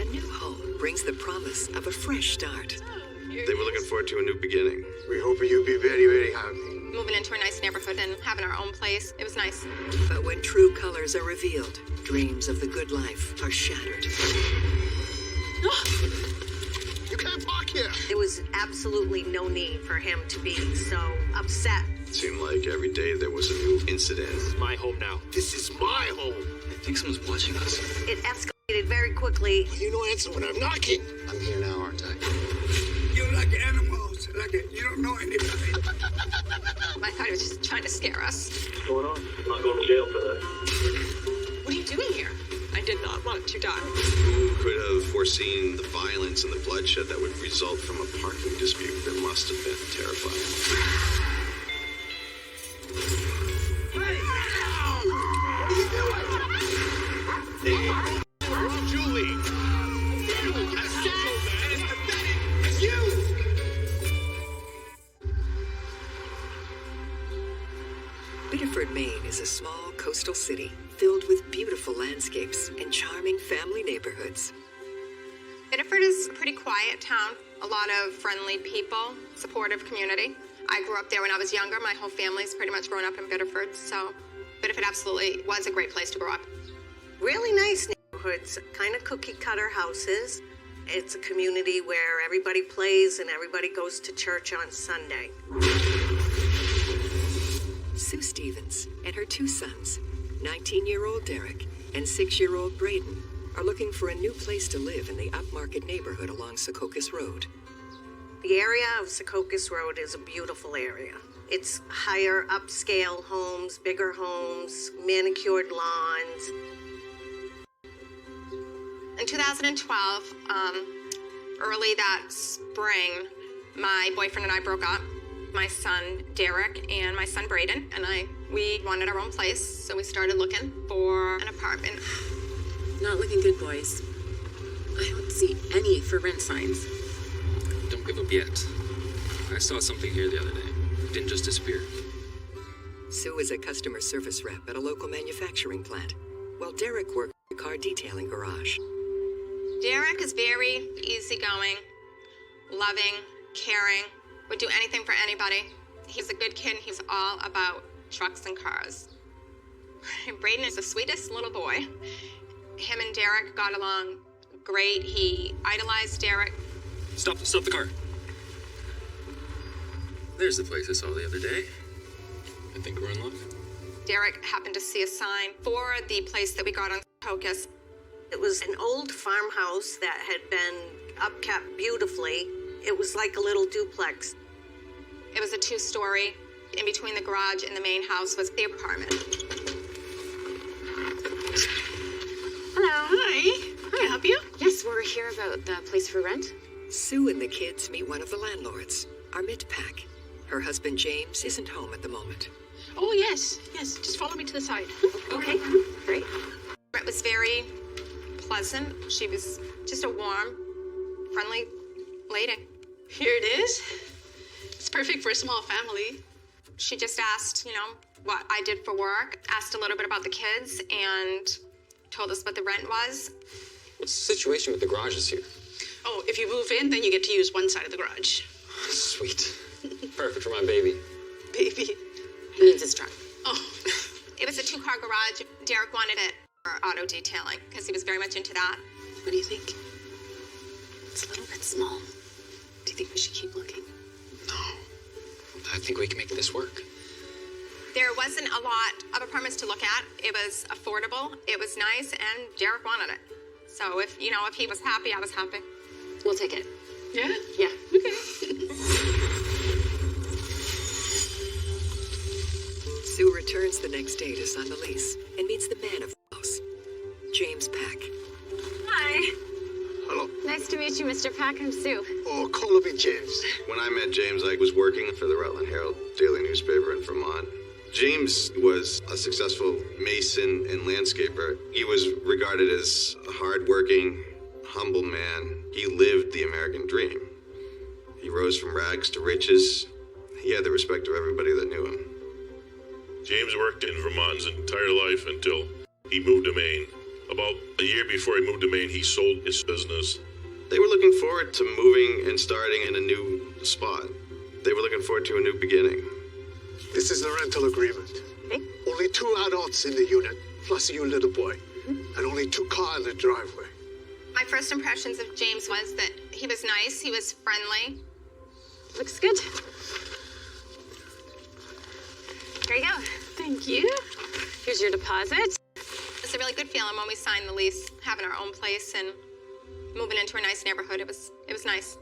new home brings the promise of a fresh start. They were looking forward to a new beginning. We hope you'll be very, very happy. Moving into a nice neighborhood and having our own place, it was nice. But when true colors are revealed, dreams of the good life are shattered. You can't park here. There was absolutely no need for him to be so upset. It seemed like every day there was a new incident. This is my home now. This is my home. I think someone's watching us. It escalated very quickly. You don't answer when I'm knocking. I'm here now, aren't I? You're like animals, you don't know anybody. I thought he was just trying to scare us. What's going on? I'm not going to jail for that. What are you doing here? I did not want to die. Who could have foreseen the violence and the bloodshed that would result from a parking dispute? That must have been terrifying. Julie! As simple and as pathetic as you! Biddeford, Maine is a small coastal city filled with beautiful landscapes and charming family neighborhoods. Biddeford is a pretty quiet town. A lot of friendly people, supportive community. I grew up there when I was younger. My whole family's pretty much grown up in Biddeford, so Biddeford absolutely was a great place to grow up. Really nice neighborhoods, kind of cookie cutter houses. It's a community where everybody plays and everybody goes to church on Sunday. Sue Stevens and her two sons, 19-year-old Derek and 6-year-old Braden, are looking for a new place to live in the upmarket neighborhood along Secaucus Road. The area of Secaucus Road is a beautiful area. It's higher upscale homes, bigger homes, manicured lawns. In 2012, early that spring, my boyfriend and I broke up. My son Derek and my son Braden and we wanted our own place, so we started looking for an apartment. Not looking good, boys. I don't see any for rent signs. Don't give up yet. I saw something here the other day. It didn't just disappear. Sue is a customer service rep at a local manufacturing plant, while Derek works in a car detailing garage. Derek is very easygoing, loving, caring, would do anything for anybody. He's a good kid. He's all about trucks and cars. Braden is the sweetest little boy. Him and Derek got along great. He idolized Derek. Stop the car. There's the place I saw the other day. I think we're in luck. Derek happened to see a sign for the place that we got on Secaucus. It was an old farmhouse that had been upkept beautifully. It was like a little duplex. It was a 2-story. In between the garage and the main house was the apartment. Hello. Hi. Can I help you? Yes, we're here about the place for rent. Sue and the kids meet one of the landlords, Armit Pack. Her husband James isn't home at the moment. Oh, yes. Just follow me to the side. Okay, great. It was very pleasant. She was just a warm, friendly lady. Here it is. It's perfect for a small family. She just asked, what I did for work, asked a little bit about the kids, and told us what the rent was. What's the situation with the garages here? Oh, if you move in, then you get to use one side of the garage. Sweet. Perfect for my baby. Baby. He needs his truck. Oh. It was a 2-car garage. Derek wanted it for auto detailing because he was very much into that. What do you think? It's a little bit small. Do you think we should keep looking? No. I think we can make this work. There wasn't a lot of apartments to look at. It was affordable, it was nice, and Derek wanted it. So if he was happy, I was happy. We'll take it. Yeah? Yeah. Okay. Sue returns the next day to sign the lease and meets the man of the house, James Pack. Hi. Hello. Nice to meet you, Mr. Pack. I'm Sue. Oh, call me James. When I met James, I was working for the Rutland Herald daily newspaper in Vermont. James was a successful mason and landscaper. He was regarded as a hardworking, humble man. He lived the American dream. He rose from rags to riches. He had the respect of everybody that knew him. James worked in Vermont his entire life until he moved to Maine. About a year before he moved to Maine, he sold his business. They were looking forward to moving and starting in a new spot. They were looking forward to a new beginning. This is the rental agreement. Okay. Only 2 adults in the unit, plus you little boy. And only 2 cars in the driveway. My first impressions of James was that he was nice, he was friendly. Looks good. Here you go. Thank you. Here's your deposit. It's a really good feeling when we signed the lease, having our own place and moving into a nice neighborhood. It was nice.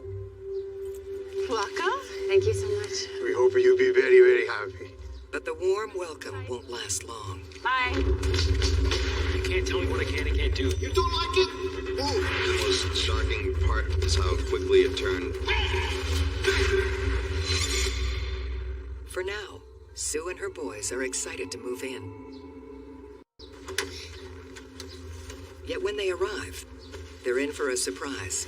Welcome. Thank you so much. We hope you'll be very, very happy. But the warm welcome won't last long. Bye. You can't tell me what I can and can't do. You don't like it? Move. The most shocking part is how quickly it turned. For now, Sue and her boys are excited to move in. Yet when they arrive, they're in for a surprise.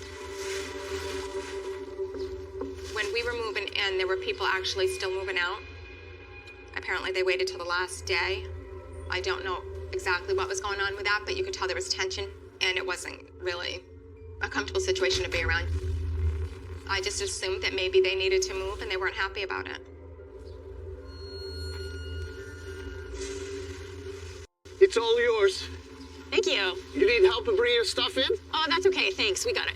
When we were moving in, there were people actually still moving out. Apparently they waited till the last day. I don't know exactly what was going on with that, but you could tell there was tension, and it wasn't really a comfortable situation to be around. I just assumed that maybe they needed to move and they weren't happy about it. It's all yours. Thank you. You need help to bring your stuff in? Oh, that's okay. Thanks. We got it.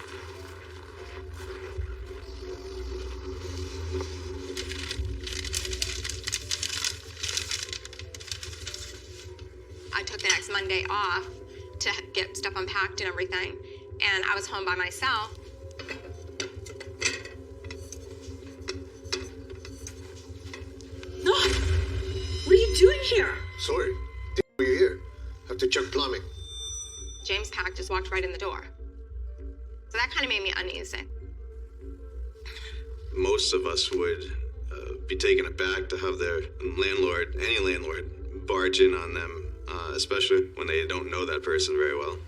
I took the next Monday off to get stuff unpacked and everything, and I was home by myself. No! What are you doing here? Sorry. Didn't know you're here. Have to check plumbing. James Pack just walked right in the door. So that kind of made me uneasy. Most of us would be taken aback to have their landlord, any landlord, barge in on them, especially when they don't know that person very well.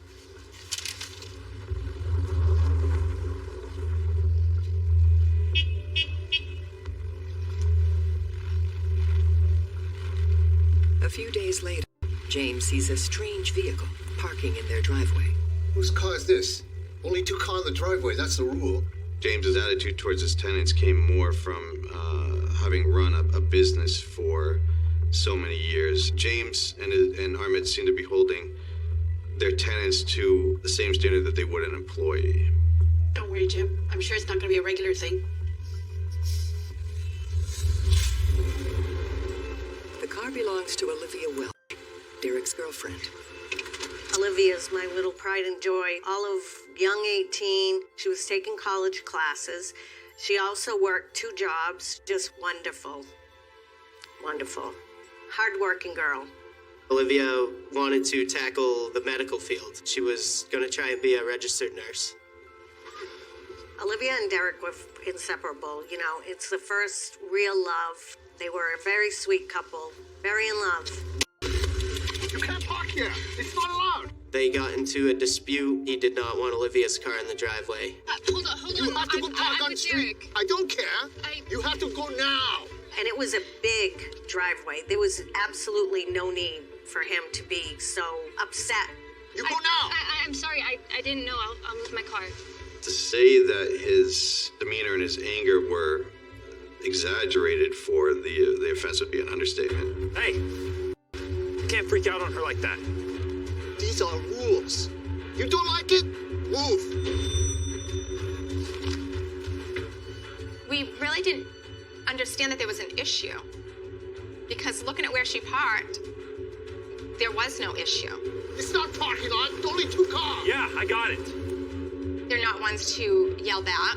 A few days later, James sees a strange vehicle parking in their driveway. Whose car is this? Only 2 cars in the driveway, that's the rule. James's attitude towards his tenants came more from having run a business for so many years. James and Ahmed seem to be holding their tenants to the same standard that they would an employee. Don't worry, Jim. I'm sure it's not going to be a regular thing. The car belongs to Olivia Welch, Derek's girlfriend. Olivia's my little pride and joy. All of young 18, she was taking college classes. She also worked 2 jobs. Just wonderful. Wonderful. Hardworking girl. Olivia wanted to tackle the medical field. She was going to try and be a registered nurse. Olivia and Derek were inseparable. You know, it's the first real love. They were a very sweet couple. Very in love. You can't park here. It's not allowed. They got into a dispute. He did not want Olivia's car in the driveway. Hold on. You have to go park on the street. I don't care. You have to go now. And it was a big driveway. There was absolutely no need for him to be so upset. You go now. I'm sorry. I didn't know. I'll move my car. To say that his demeanor and his anger were exaggerated for the offense would be an understatement. Hey, you can't freak out on her like that. These are rules. You don't like it? Move. We really didn't understand that there was an issue, because looking at where she parked, there was no issue. It's not parking lot. It's only 2 cars. Yeah, I got it. They're not ones to yell back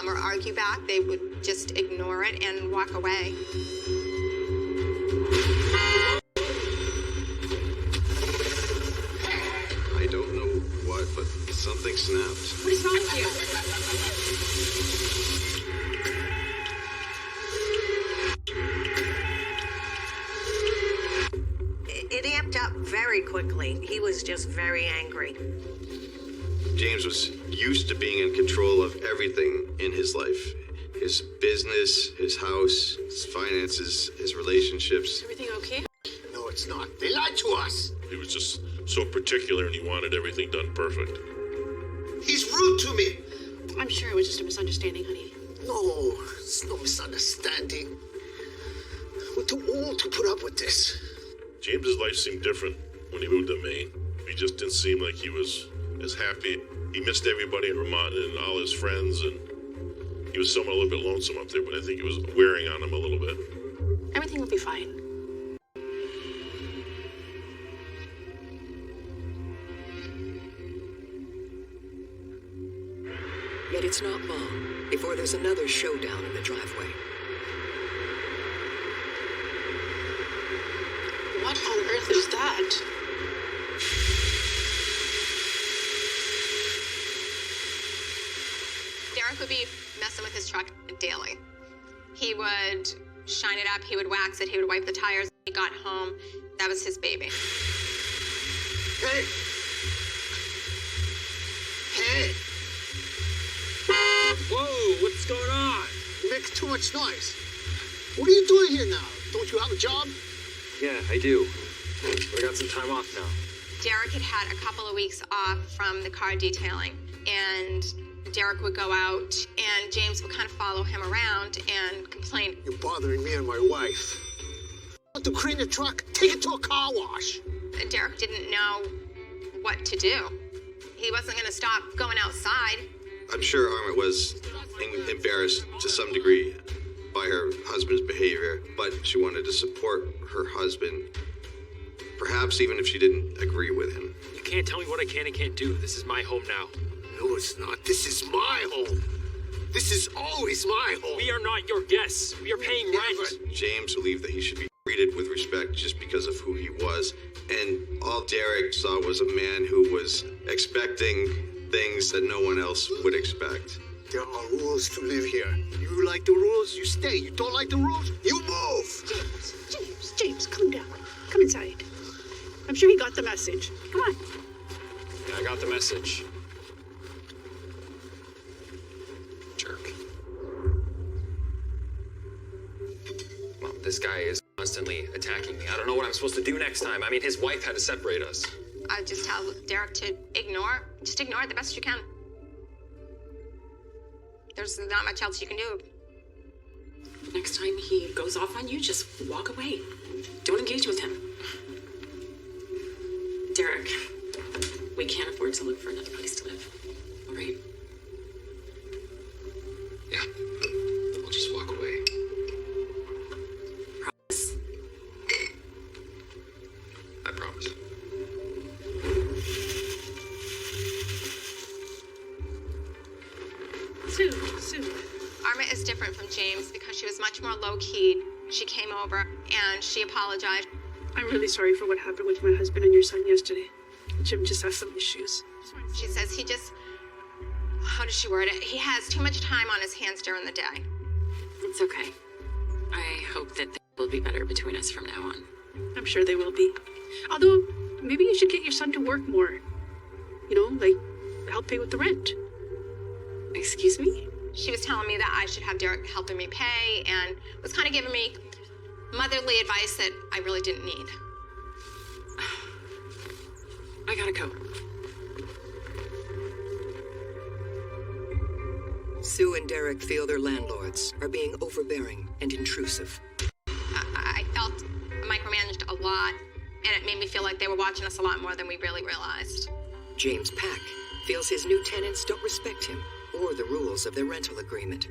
or argue back. They would just ignore it and walk away. I don't know what, but something snapped. What is wrong with you? It amped up very quickly. He was just very angry. James was used to being in control of everything in his life. His business, his house, his finances, his relationships. Everything okay? No, it's not. They lied to us. He was just so particular and he wanted everything done perfect. He's rude to me. I'm sure it was just a misunderstanding, honey. No, it's no misunderstanding. We're too old to put up with this. James's life seemed different when he moved to Maine. He just didn't seem like he was as happy. He missed everybody in Vermont and all his friends, and he was somewhat a little bit lonesome up there, but I think it was wearing on him a little bit. Everything will be fine. Yet it's not long before there's another showdown in the driveway. What on earth is that? Derek would be messing with his truck daily. He would shine it up, he would wax it, he would wipe the tires. When he got home, that was his baby. Hey! Hey! Whoa, what's going on? You make too much noise. What are you doing here now? Don't you have a job? Yeah, I do. But I got some time off now. Derek had had a couple of weeks off from the car detailing, and Derek would go out, and James would kind of follow him around and complain. You're bothering me and my wife. Want to clean the truck? Take it to a car wash. Derek didn't know what to do. He wasn't going to stop going outside. I'm sure Armit was embarrassed to some degree by her husband's behavior, but she wanted to support her husband, perhaps even if she didn't agree with him. You can't tell me what I can and can't do. This is my home now. No, it's not. This is my home. This is always my home. We are not your guests. We are paying rent. James believed that he should be treated with respect just because of who he was, and all Derek saw was a man who was expecting things that no one else would expect. There are rules to live here. You like the rules, you stay. You don't like the rules, you move. James, calm down. Come inside. I'm sure he got the message. Come on. Yeah, I got the message. Jerk. Well, this guy is constantly attacking me. I don't know what I'm supposed to do next time. I mean, his wife had to separate us. I just tell Derek to just ignore it the best you can. There's not much else you can do. Next time he goes off on you, just walk away. Don't engage with him. Derek, we can't afford to look for another place to live. All right? Yeah. We'll just walk away. Promise? I promise. Sue. Armit is different from James because she was much more low-key. She came over and she apologized. I'm really sorry for what happened with my husband and your son yesterday. Jim just has some issues. She says he just, how does she word it? He has too much time on his hands during the day. It's okay. I hope that things will be better between us from now on. I'm sure they will be. Although, maybe you should get your son to work more. You know, like, help pay with the rent. Excuse me? She was telling me that I should have Derek helping me pay and was kind of giving me motherly advice that I really didn't need. I gotta go. Sue and Derek feel their landlords are being overbearing and intrusive. I felt micromanaged a lot, and it made me feel like they were watching us a lot more than we really realized. James Pack feels his new tenants don't respect him or the rules of their rental agreement.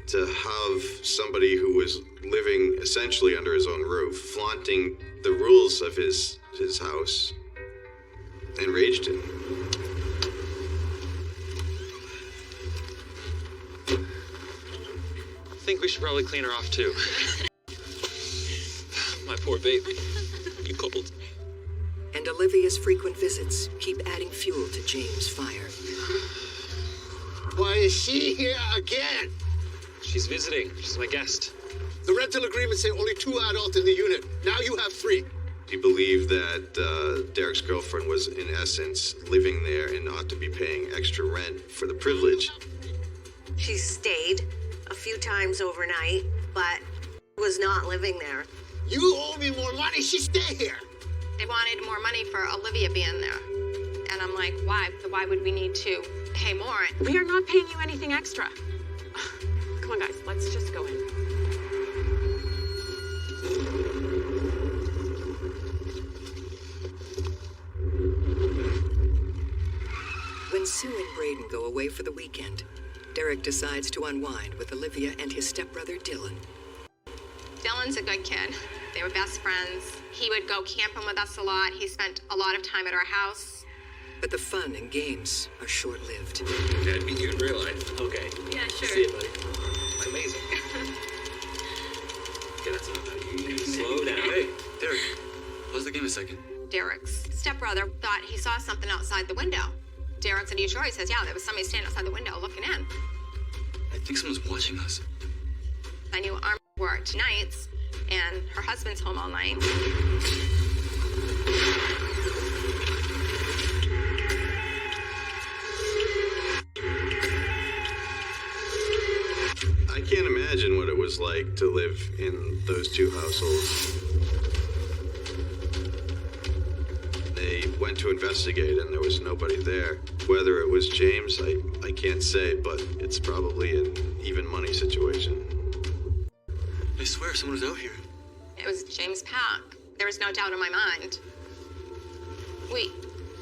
To have somebody who was living essentially under his own roof, flaunting the rules of his house, enraged him. I think we should probably clean her off too. My poor baby. You cold. And Olivia's frequent visits keep adding fuel to James' fire. Why is she here again? She's visiting. She's my guest. The rental agreement say only 2 adults in the unit. Now you have 3. He believed that Derek's girlfriend was, in essence, living there and ought to be paying extra rent for the privilege. She stayed a few times overnight, but was not living there. You owe me more money. She stay here. They wanted more money for Olivia being there. And I'm like, why? Why would we need to pay more? We are not paying you anything extra. Come on, guys, let's just go in. When Sue and Braden go away for the weekend, Derek decides to unwind with Olivia and his stepbrother Dylan. Dylan's a good kid. They were best friends. He would go camping with us a lot. He spent a lot of time at our house. But the fun and games are short-lived. Dad, meet you in real life. Okay. Yeah, sure. See you, buddy. Amazing. Okay, that's enough. You slow down. Hey, Derek, pause the game a second. Derek's stepbrother thought he saw something outside the window. Derek said, "Are you sure?" He says, "Yeah, there was somebody standing outside the window looking in." I think someone's watching us. I knew Arm worked nights, and her husband's home all night. I can't imagine what it was like to live in those two households. They went to investigate and there was nobody there. Whether it was James, I can't say, but it's probably an even money situation. I swear someone was out here. It was James Pack. There was no doubt in my mind. We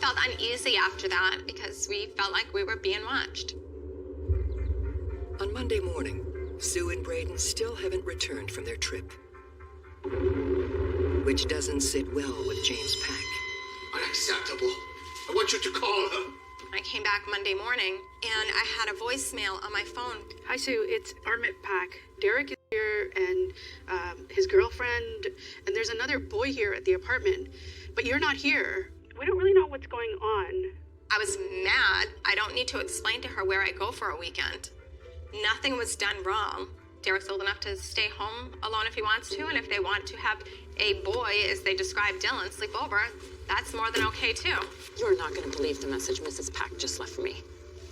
felt uneasy after that because we felt like we were being watched. On Monday morning, Sue and Braden still haven't returned from their trip, which doesn't sit well with James Pack. Unacceptable. I want you to call her. I came back Monday morning and I had a voicemail on my phone. Hi, Sue. It's Armit Pack. Derek is here and his girlfriend, and there's another boy here at the apartment. But you're not here. We don't really know what's going on. I was mad. I don't need to explain to her where I go for a weekend. Nothing was done wrong. Derek's old enough to stay home alone if he wants to, and if they want to have a boy, as they describe Dylan, sleep over, that's more than okay, too. You're not going to believe the message Mrs. Pack just left for me.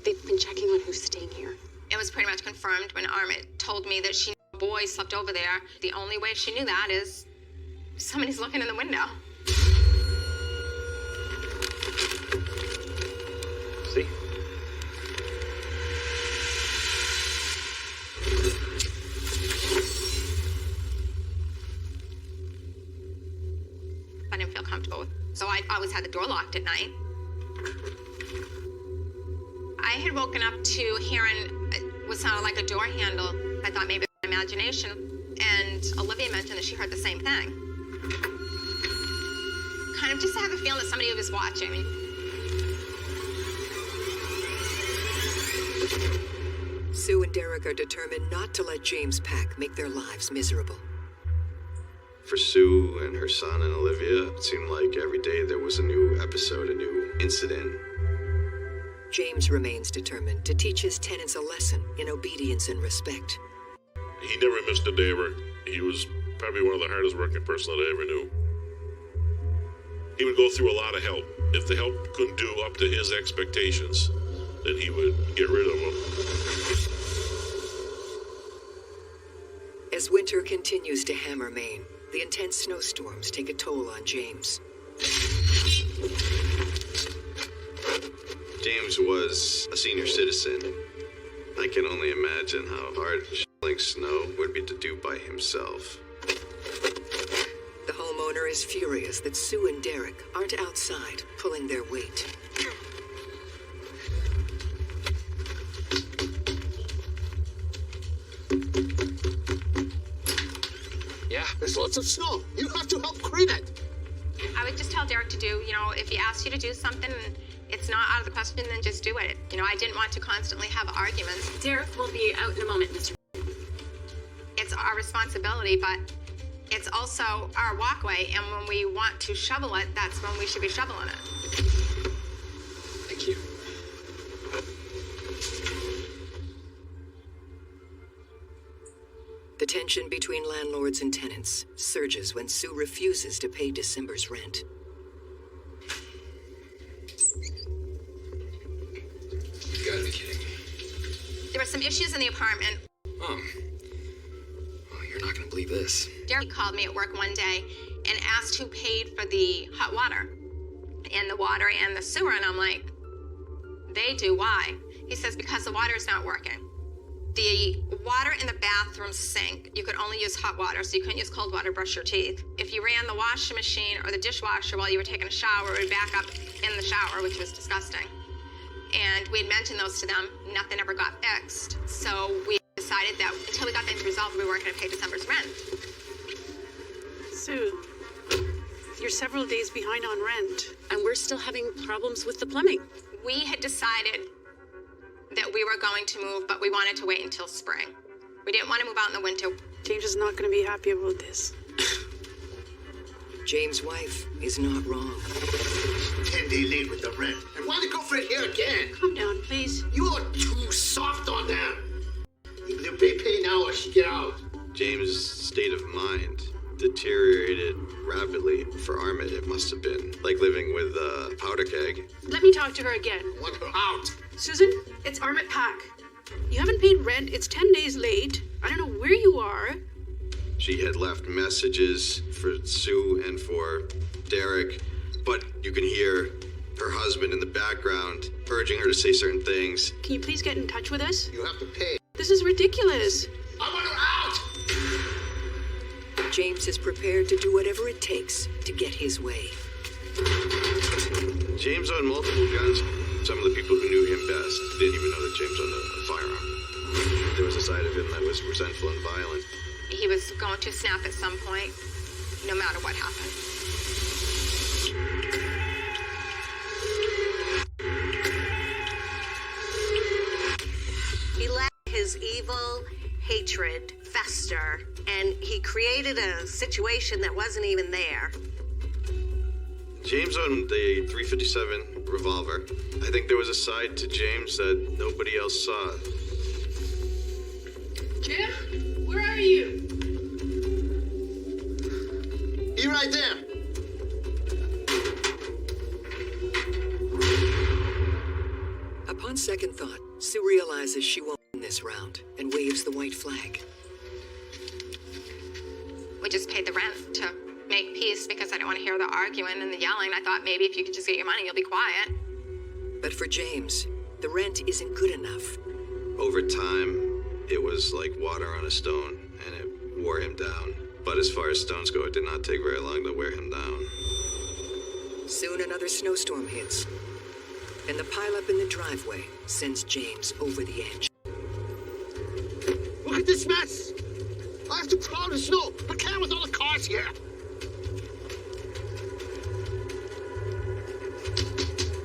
They've been checking on who's staying here. It was pretty much confirmed when Armit told me that she knew a boy slept over there. The only way she knew that is somebody's looking in the window. See? I didn't feel comfortable. So I always had the door locked at night. I had woken up to hearing what sounded like a door handle. I thought maybe it was my imagination. And Olivia mentioned that she heard the same thing. Kind of just to have a feeling that somebody was watching. Sue and Derek are determined not to let James Pack make their lives miserable. For Sue and her son and Olivia, it seemed like every day there was a new episode, a new incident. James remains determined to teach his tenants a lesson in obedience and respect. He never missed a day ever. He was probably one of the hardest working person that I ever knew. He would go through a lot of help. If the help couldn't do up to his expectations, then he would get rid of them. As winter continues to hammer Maine, the intense snowstorms take a toll on James. James was a senior citizen. I can only imagine how hard shoveling snow would be to do by himself. The homeowner is furious that Sue and Derek aren't outside pulling their weight. Yeah, there's lots of snow. You have to help clean it. I would just tell Derek to do, if he asks you to do something and it's not out of the question, then just do it. I didn't want to constantly have arguments. Derek will be out in a moment, Mr. It's our responsibility, but it's also our walkway, and when we want to shovel it, that's when we should be shoveling it. Thank you. The tension between landlords and tenants surges when Sue refuses to pay December's rent. You gotta be kidding me. There were some issues in the apartment. Oh, you're not gonna believe this. Derek called me at work one day, and asked who paid for the hot water and the water and the sewer. And I'm like, they do. Why? He says, because the water is not working. The water in the bathroom sink, you could only use hot water, so you couldn't use cold water to brush your teeth. If you ran the washing machine or the dishwasher while you were taking a shower, it would back up in the shower, which was disgusting. And we had mentioned those to them. Nothing ever got fixed. So we decided that until we got things resolved, we weren't going to pay December's rent. Sue, you're several days behind on rent. And we're still having problems with the plumbing. We had decided that we were going to move, but we wanted to wait until spring. We didn't want to move out in the winter. James is not going to be happy about this. James' wife is not wrong. 10 days late with the rent. And why they go for it here again? Calm down, please. You're too soft on them. Either they pay now or she get out. James' state of mind deteriorated rapidly. For Armit, it must have been like living with a powder keg. Let me talk to her again. Want her out. Susan, it's Armit Pack. You haven't paid rent. It's 10 days late. I don't know where you are. She had left messages for Sue and for Derek, but you can hear her husband in the background urging her to say certain things. Can you please get in touch with us? You have to pay. This is ridiculous. I want her out! James is prepared to do whatever it takes to get his way. James owned multiple guns. Some of the people who knew him best didn't even know that James owned a firearm. There was a side of him that was resentful and violent. He was going to snap at some point, no matter what happened. He let his evil hatred fester, and he created a situation that wasn't even there. James owned a .357 revolver. I think there was a side to James that nobody else saw. Jim, where are you? You right there. Upon second thought, Sue realizes she won't win this round and waves the white flag. We just paid the rent to make peace because I didn't want to hear the arguing and the yelling. I thought maybe if you could just get your money, you'll be quiet. But for James, the rent isn't good enough. Over time, it was like water on a stone, and it wore him down. But as far as stones go, it did not take very long to wear him down. Soon another snowstorm hits, and the pileup in the driveway sends James over the edge. Look at this mess. I have to plow the snow. I can't with all the cars here.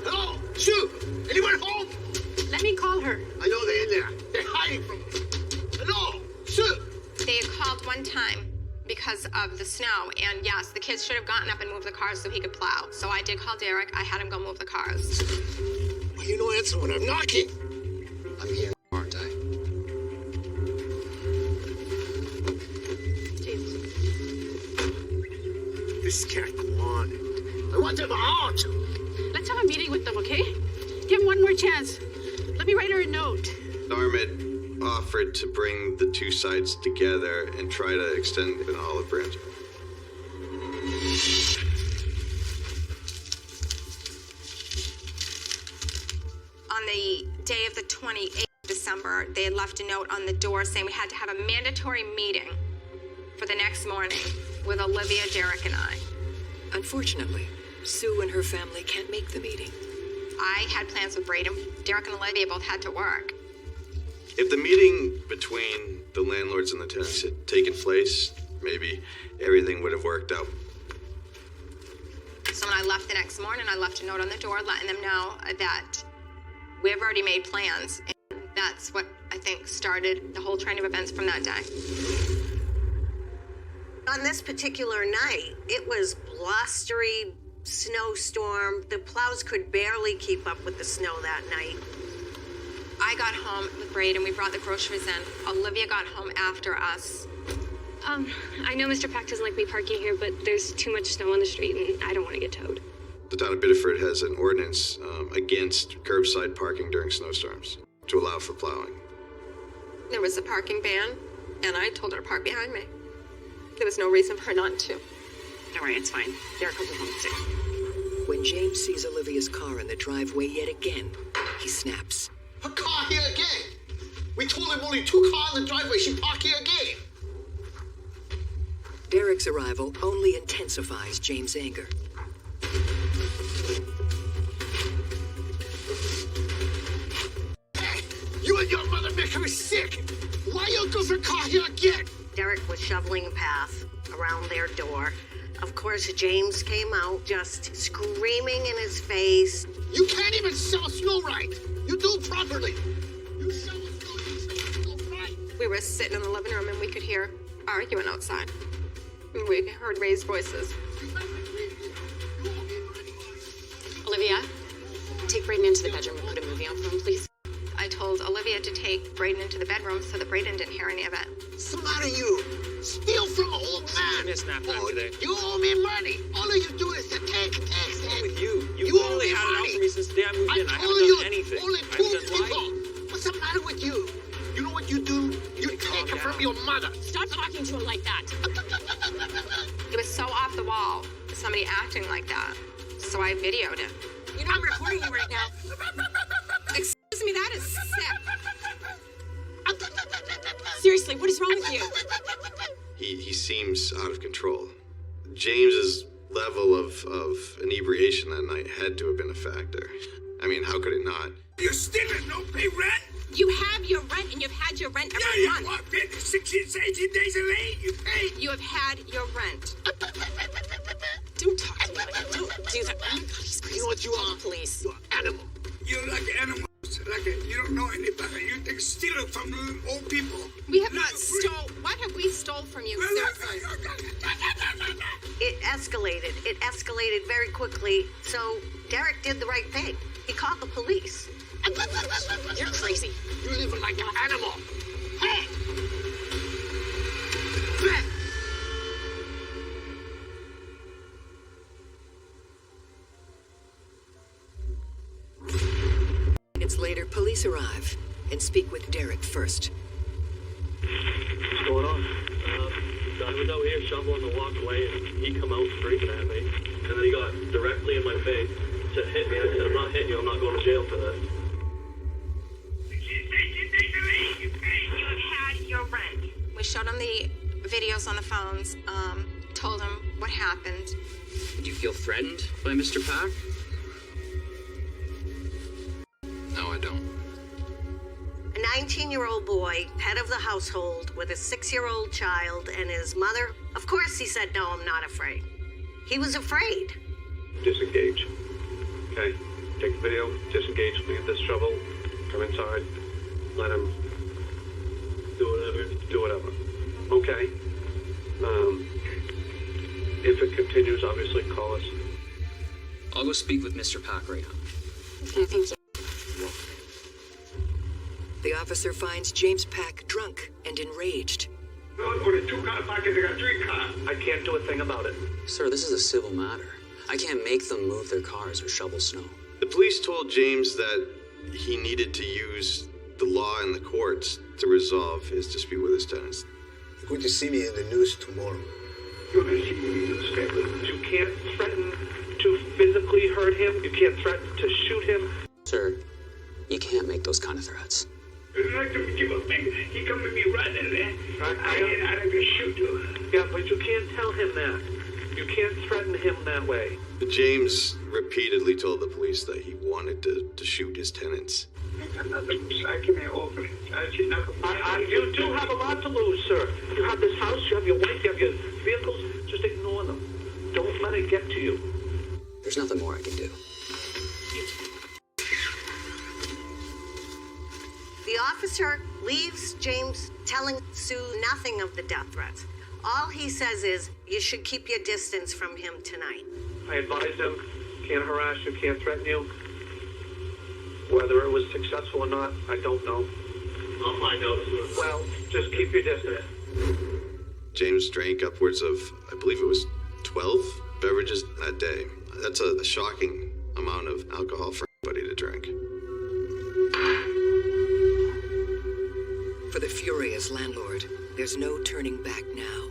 Hello? Sue? Anyone home? Let me call her. I know they're in there. They're hiding from me. Hello? Sue? They had called one time because of the snow, and yes, the kids should have gotten up and moved the cars so he could plow. So I did call Derek. I had him go move the cars. Why you no answer when I'm knocking? I'm here, aren't I? James. This can't go on. I want them out. Let's have a meeting with them, okay? Give him one more chance. Let me write her a note. Armit offered to bring the two sides together and try to extend an olive branch. On the day of the 28th of December, they had left a note on the door saying we had to have a mandatory meeting for the next morning with Olivia, Derek, and I. Unfortunately, Sue and her family can't make the meeting. I had plans with Braden. Derek and Olivia both had to work. If the meeting between the landlords and the tenants had taken place, maybe everything would have worked out. So when I left the next morning, I left a note on the door letting them know that we have already made plans. And that's what I think started the whole train of events from that day. On this particular night, it was blustery snowstorm. The plows could barely keep up with the snow that night. I got home with Braden. We brought the groceries in. Olivia got home after us. I know Mr. Pack doesn't like me parking here, but there's too much snow on the street and I don't want to get towed. The town of Biddeford has an ordinance against curbside parking during snowstorms to allow for plowing. There was a parking ban, and I told her to park behind me. There was no reason for her not to. Don't worry, it's fine. Derek will be home soon. When James sees Olivia's car in the driveway yet again, he snaps. Her car here again. We told him only 2 cars in the driveway. She parked here again. Derek's arrival only intensifies James' anger. Hey, you and your mother making me sick. Why you go for car here again? Derek was shoveling a path around their door. Of course, James came out just screaming in his face. You can't even sell snow right. You do properly. You sell snow, you sell snow right. We were sitting in the living room and we could hear arguing outside. We heard raised voices. Olivia, take Braden into the bedroom and put a movie on for him, please. I told Olivia to take Braden into the bedroom so that Braden didn't hear any of it. What's the matter, you? Steal from an old man. Give me a snap back today. You owe me money. All of you do is to take. What's wrong with you? You owe only me had it out money. for me since the day I moved in. I told haven't you, done anything. only I 2 haven't done people. life. What's the matter with you? You know what you do? You take it from your mother. Stop talking to him like that. It was so off the wall, somebody acting like that. So I videoed it. You know I'm recording you right now. Excuse me, that is sick. Seriously, what is wrong with you? He seems out of control. James's level of inebriation that night had to have been a factor. I mean, how could it not? You still don't pay rent? You have your rent and you've had your rent every month. You walked in 16, 18 days late. You paid. You have had your rent. Don't talk to me like that. Don't do that. Oh my God, he's crazy. You know what you Call are? the police. You're an animal. You're like animals. You don't know any better. You think stealing from old people. We have not stole. What have we stole from you? It escalated. It escalated very quickly. So Derek did the right thing. He called the police. You're crazy. You're living like an animal. Hey! Minutes later, police arrive and speak with Derek first. What's going on? I was out here shoveling the walkway, and he come out screaming at me. And then he got directly in my face, said, hit me. I said, I'm not hitting you. I'm not going to jail for this. You have had your rent. We showed him the videos on the phones, told him what happened. Do you feel threatened by Mr. Pack? No, I don't. A 19-year-old boy, head of the household, with a 6-year-old child and his mother. Of course he said, no, I'm not afraid. He was afraid. Disengage. Okay? Take the video, disengage, leave this shovel, come inside, let him do whatever. Okay? If it continues, obviously call us. I'll go speak with Mr. Pack right now. Okay, thank you. The officer finds James Pack drunk and enraged. Only 2 cars back and they got 3 cars. I can't do a thing about it. Sir, this is a civil matter. I can't make them move their cars or shovel snow. The police told James that he needed to use the law and the courts to resolve his dispute with his tenants. You're going to see me in the news tomorrow. You're going to see me in the newspaper. You can't threaten to physically hurt him. You can't threaten to shoot him. Sir, you can't make those kind of threats. Like to give a thing. He come to me running there. I like to shoot you. Yeah, but you can't tell him that. You can't threaten him that way. James repeatedly told the police that he wanted to shoot his tenants. You do have a lot to lose, sir. You have this house, you have your wife, you have your vehicles. Just ignore them. Don't let it get to you. There's nothing more I can do. The officer leaves James telling Sue nothing of the death threats. All he says is, you should keep your distance from him tonight. I advised him, can't harass you, can't threaten you. Whether it was successful or not, I don't know. I'll find out. Well, just keep your distance. James drank upwards of, I believe it was 12 beverages that day. That's a shocking amount of alcohol for anybody to drink. For the furious landlord, there's no turning back now.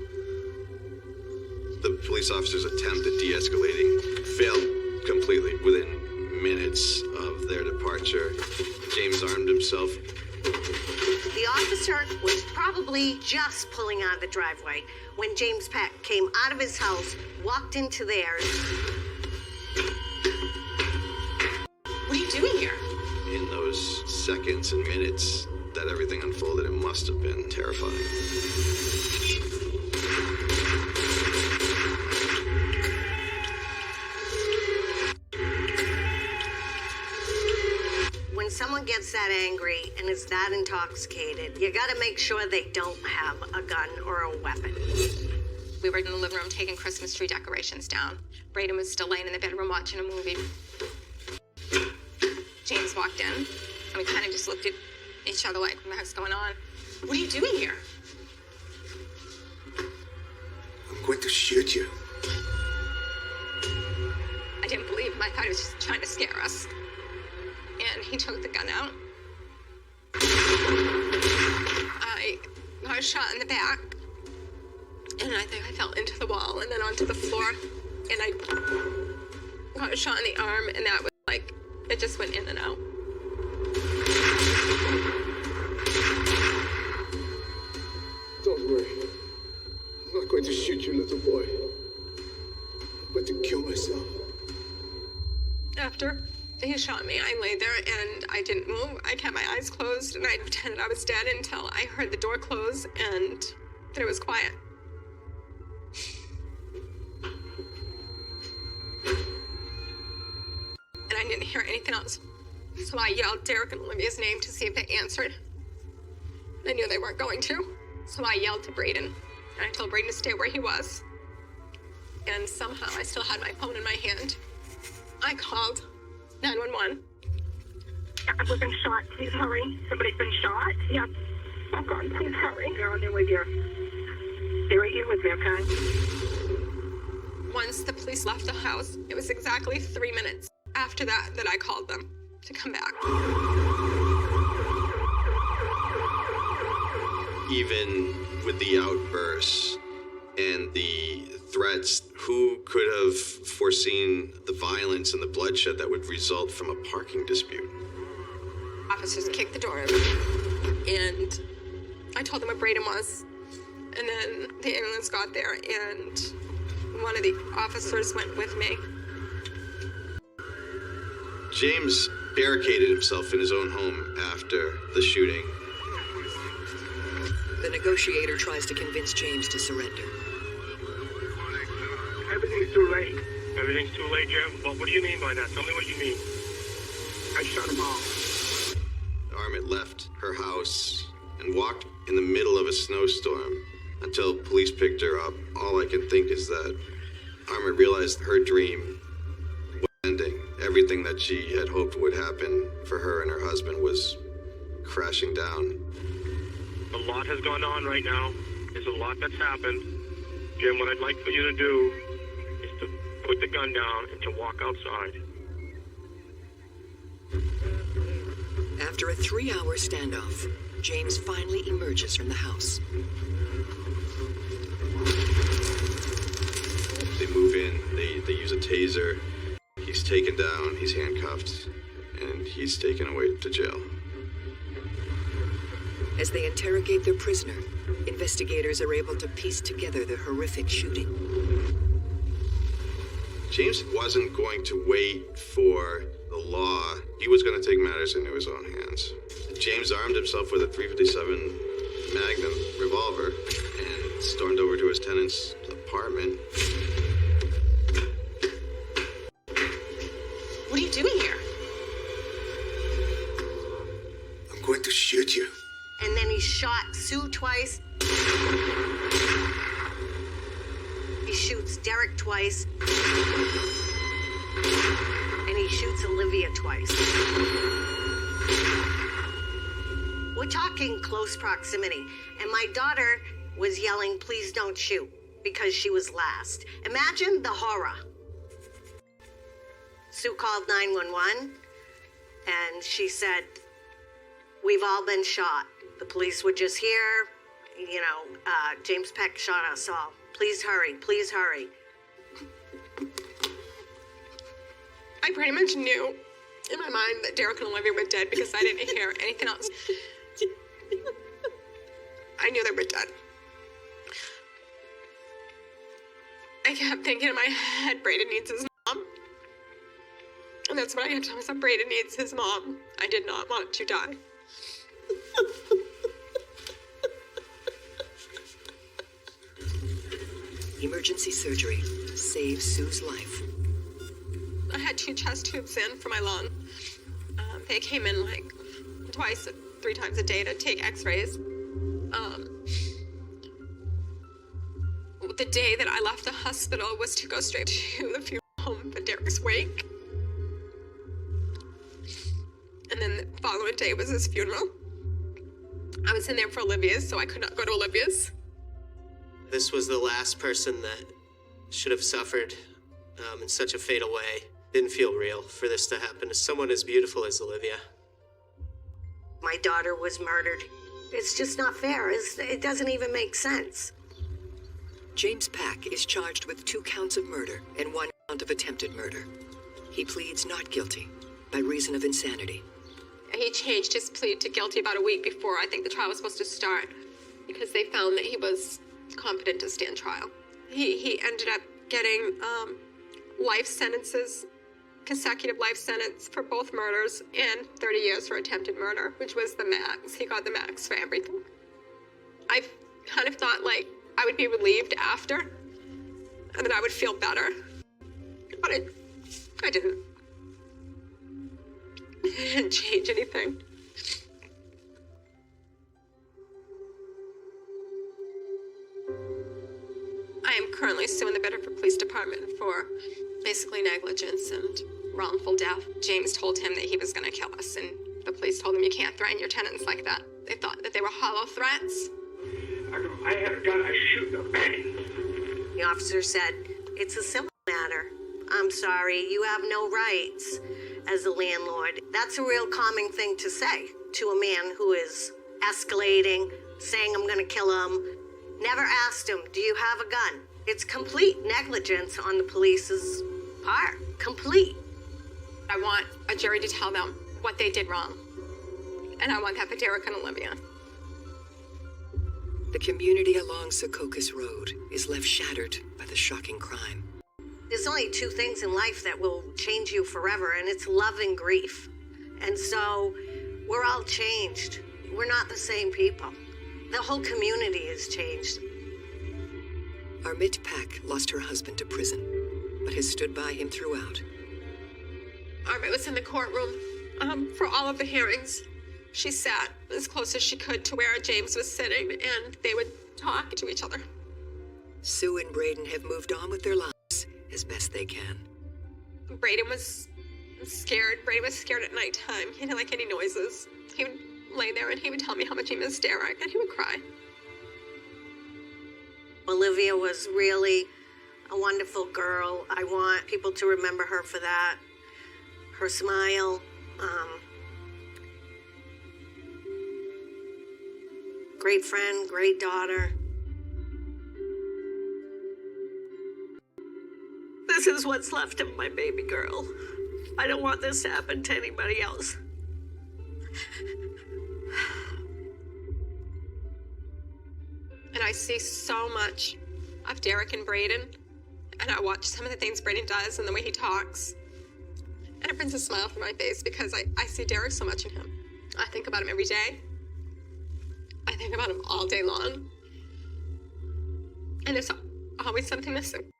The Police officers' attempt at de-escalating failed completely. Within minutes of their departure, James armed himself. The officer was probably just pulling out of the driveway when James Peck came out of his house, walked into theirs. What are you doing here? In those seconds and minutes that everything unfolded, it must have been terrifying. When someone gets that angry and is that intoxicated, you gotta make sure they don't have a gun or a weapon. We were in the living room taking Christmas tree decorations down. Braden was still laying in the bedroom watching a movie. James walked in, and we kind of just looked at each other like, what the heck's going on? What are you doing here? I'm going to shoot you. I didn't believe him. I thought he was just trying to scare us. And he took the gun out. I got shot in the back. And I think I fell into the wall and then onto the floor. And I got a shot in the arm, and that was like, it just went in and out. Don't worry. I'm not going to shoot you, little boy. I'm going to kill myself. After he shot me, I lay there and I didn't move. I kept my eyes closed and I pretended I was dead until I heard the door close and then it was quiet. And I didn't hear anything else. So I yelled Derek and Olivia's name to see if they answered. I knew they weren't going to. So I yelled to Braden. And I told Braden to stay where he was. And somehow I still had my phone in my hand. I called 911. We've been shot. Please hurry. Somebody's been shot? Yeah. Oh, God, please hurry. They're on their way here. Stay right here with me, okay? Once the police left the house, it was exactly 3 minutes after that I called them to come back. Even with the outbursts and the threats, who could have foreseen the violence and the bloodshed that would result from a parking dispute? Officers kicked the door open, and I told them where Braden was. And then the ambulance got there, and one of the officers went with me. James barricaded himself in his own home after the shooting. The negotiator tries to convince James to surrender. Everything's too late. Everything's too late, Jim? Well, what do you mean by that? Tell me what you mean. I shot them all. Armit left her house and walked in the middle of a snowstorm until police picked her up. All I can think is that Armit realized her dream was ending. Everything that she had hoped would happen for her and her husband was crashing down. A lot has gone on right now. There's a lot that's happened. Jim, what I'd like for you to do is to put the gun down and to walk outside. After a 3-hour standoff, James finally emerges from the house. They move in, they use a taser. He's taken down, he's handcuffed, and he's taken away to jail. As they interrogate their prisoner, investigators are able to piece together the horrific shooting. James wasn't going to wait for the law. He was going to take matters into his own hands. James armed himself with a .357 Magnum revolver and stormed over to his tenant's apartment. What are you doing here? I'm going to shoot you. And then he shot Sue twice. He shoots Derek twice. And he shoots Olivia twice. We're talking close proximity. And my daughter was yelling, "Please don't shoot," because she was last. Imagine the horror. Sue called 911, and she said, "We've all been shot. The police were just here. James Peck shot us all. Please hurry, please hurry." I pretty much knew in my mind that Derek and Olivia were dead because I didn't hear anything else. I knew they were dead. I kept thinking in my head, Brayden needs his mom. And that's what I kept telling myself, Brayden needs his mom. I did not want to die. Emergency surgery saves Sue's life. I had 2 chest tubes in for my lung. They came in like 3 times a day to take x-rays. The day that I left the hospital was to go straight to the funeral home for Derek's wake. And then the following day was his funeral. I was in there for Olivia's, so I could not go to Olivia's. This was the last person that should have suffered in such a fatal way. Didn't feel real for this to happen to someone as beautiful as Olivia. My daughter was murdered. It's just not fair. It doesn't even make sense. James Pack is charged with 2 counts of murder and 1 count of attempted murder. He pleads not guilty by reason of insanity. He changed his plea to guilty about a week before I think the trial was supposed to start because they found that he was competent to stand trial. He ended up getting life sentences, consecutive life sentence for both murders and 30 years for attempted murder, which was the max. He got the max for everything. I kind of thought like I would be relieved after and that I would feel better, but I didn't. It didn't change anything. I am currently suing the Bedford Police Department for basically negligence and wrongful death. James told him that he was going to kill us, and the police told him you can't threaten your tenants like that. They thought that they were hollow threats. I had a gun, I shoot them. The officer said, it's a civil matter. I'm sorry, you have no rights as a landlord. That's a real calming thing to say to a man who is escalating, saying I'm going to kill him. Never asked him, do you have a gun? It's complete negligence on the police's part. Complete. I want a jury to tell them what they did wrong. And I want that for Derek and Olivia. The community along Secaucus Road is left shattered by the shocking crime. There's only 2 things in life that will change you forever, and it's love and grief. And so we're all changed. We're not the same people. The whole community has changed. Armit Pack lost her husband to prison, but has stood by him throughout. Armit was in the courtroom for all of the hearings. She sat as close as she could to where James was sitting, and they would talk to each other. Sue and Brayden have moved on with their lives as best they can. Brayden was scared. Brayden was scared at nighttime. He didn't like any noises. He would lay there and he would tell me how much he missed Derek, and he would cry. Olivia was really a wonderful girl. I want people to remember her for that. Her smile. Great friend, great daughter. This is what's left of my baby girl. I don't want this to happen to anybody else. And I see so much of Derek and Brayden, and I watch some of the things Brayden does and the way he talks, and it brings a smile to my face because I see Derek so much in him. I think about him every day. I think about him all day long. And there's always something missing.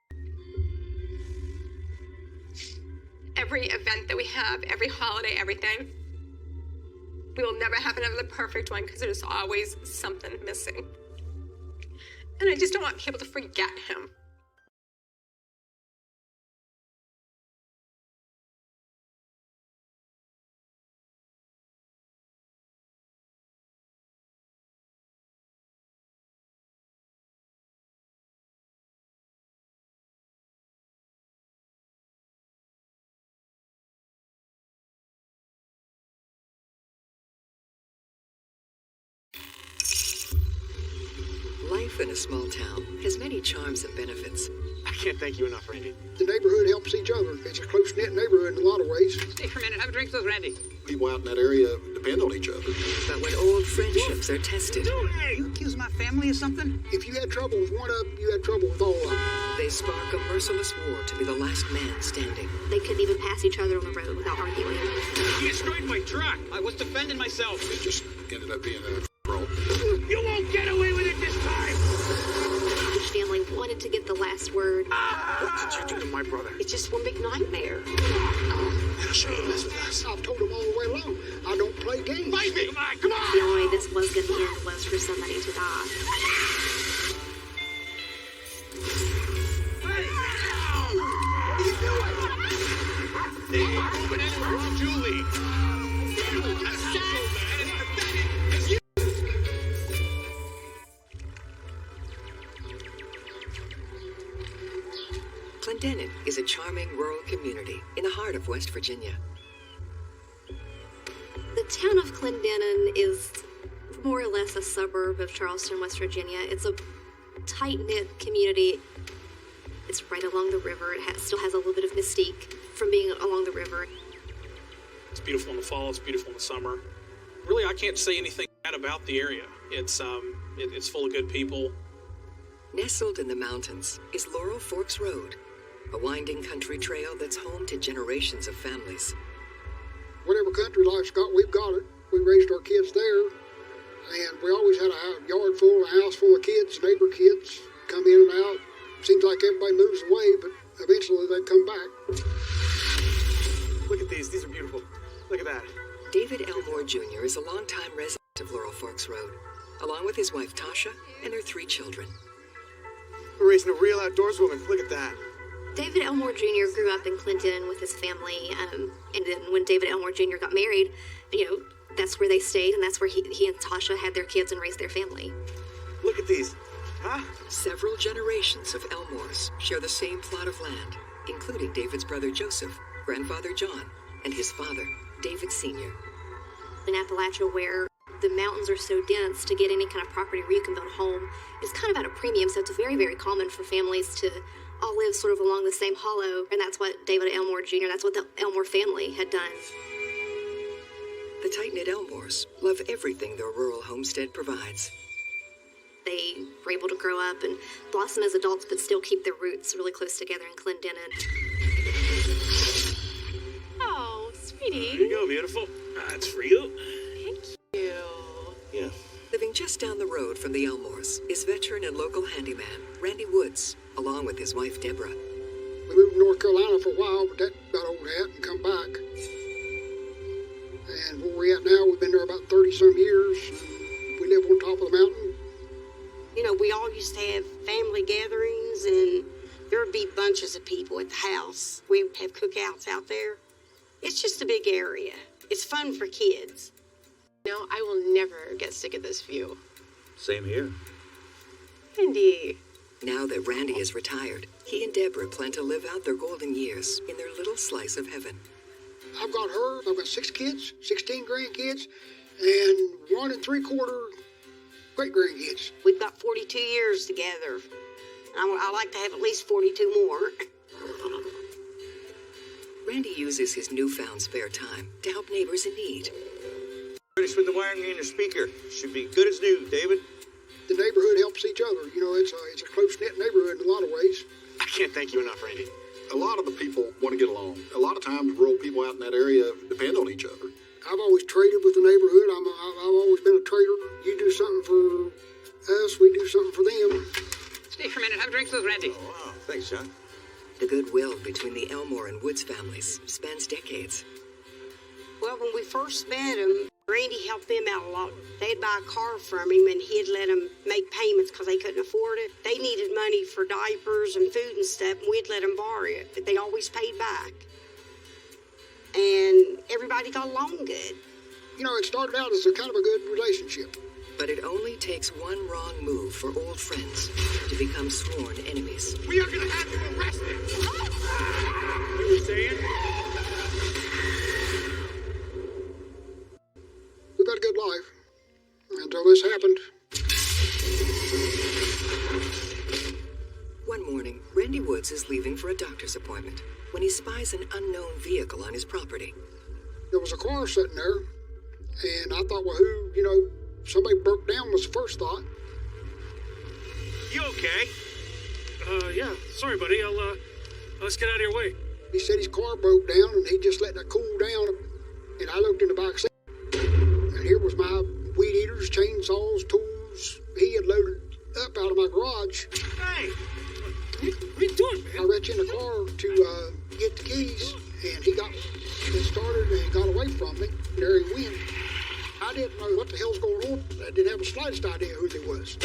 Every event that we have, every holiday, everything, we will never have another perfect one because there's always something missing. And I just don't want people to forget him. Life in a small town has many charms and benefits. I can't thank you enough, Randy. The neighborhood helps each other. It's a close-knit neighborhood in a lot of ways. Stay for a minute. Have a drink with Randy. People out in that area depend on each other. But when old friendships are tested, Hey, you accuse my family of something? If you had trouble with one of them, you had trouble with all of them. they spark a merciless war to be the last man standing. They couldn't even pass each other on the road without arguing. You destroyed my truck. I was defending myself. It just ended up being a brawl. You won't get away with it this time. Each family wanted to get the last word. What did you do to my brother? It's just one big nightmare. I shouldn't mess with us. I've told them all the way along. I don't play games. Fight me! Come on, come on! The only way this was going to end was for somebody to die. Julie! Clendenin is a charming rural community in the heart of West Virginia. The town of Clendenin is more or less a suburb of Charleston, West Virginia. It's a tight-knit community. It's right along the river. It still has a little bit of mystique from being along the river. It's beautiful in the fall. It's beautiful in the summer. Really, I can't say anything bad about the area. It's full of good people. Nestled in the mountains is Laurel Forks Road, a winding country trail that's home to generations of families. Whatever country life's got, we've got it. We raised our kids there, and we always had a yard full, a house full of kids, neighbor kids, come in and out. Seems like everybody moves away, but eventually they come back. Look at these. These are beautiful. Look at that. David Elmore Jr. is a longtime resident of Laurel Forks Road, along with his wife Tasha and their 3 children. We're raising a real outdoors woman. Look at that. David Elmore Jr. grew up in Clinton with his family, and then when David Elmore Jr. got married, that's where they stayed, and that's where he and Tasha had their kids and raised their family. Look at these. Huh? Several generations of Elmores share the same plot of land, including David's brother Joseph, grandfather John, and his father, David Sr. In Appalachia, where the mountains are so dense, to get any kind of property where you can build a home is kind of at a premium, so it's very, very common for families to all live sort of along the same hollow, and that's what David Elmore Jr., that's what the Elmore family had done. The tight-knit Elmores love everything their rural homestead provides. They were able to grow up and blossom as adults, but still keep their roots really close together in Clendenin. Oh, sweetie. There you go, beautiful. That's for you. Thank you. Yeah. Living just down the road from the Elmores is veteran and local handyman Randy Woods, along with his wife Deborah. We moved to North Carolina for a while, but that got old hat and come back. And where we're at now, we've been there about 30-some years. We live on top of the mountain. We all used to have family gatherings, and there would be bunches of people at the house. We would have cookouts out there. It's just a big area. It's fun for kids. I will never get sick of this view. Same here. Randy. Now that Randy is retired, he and Deborah plan to live out their golden years in their little slice of heaven. I've got 6 kids, 16 grandkids, and 1 3/4 great-grandkids. We've got 42 years together. I like to have at least 42 more. Randy uses his newfound spare time to help neighbors in need. Finish with the wiring in your speaker. Should be good as new, David. The neighborhood helps each other. It's a close-knit neighborhood in a lot of ways. I can't thank you enough, Randy. A lot of the people want to get along. A lot of times, rural people out in that area depend on each other. I've always traded with the neighborhood. I've always been a trader. You do something for us, we do something for them. Stay for a minute. Have drinks with Randy. Oh, wow. Thanks, John. The goodwill between the Elmore and Woods families spans decades. Well, when we first met him, Randy helped them out a lot. They'd buy a car from him, and he'd let them make payments because they couldn't afford it. They needed money for diapers and food and stuff, and we'd let them borrow it, but they always paid back. And everybody got along good. It started out as a kind of a good relationship. But it only takes one wrong move for old friends to become sworn enemies. We are going to have you arrested. What you saying? We've had a good life until this happened. Randy Woods is leaving for a doctor's appointment when he spies an unknown vehicle on his property. There was a car sitting there, and I thought, well, somebody broke down was the first thought. You okay? Yeah. Sorry, buddy. Let's get out of your way. He said his car broke down, and he just let it cool down, and I looked in the back seat, and here was my weed eaters, chainsaws, tools he had loaded up out of my garage. Hey! What are you doing, man? I reached in the car to get the keys, and he got it started and got away from me. There he went. I didn't know what the hell's going on. I didn't have the slightest idea who he was.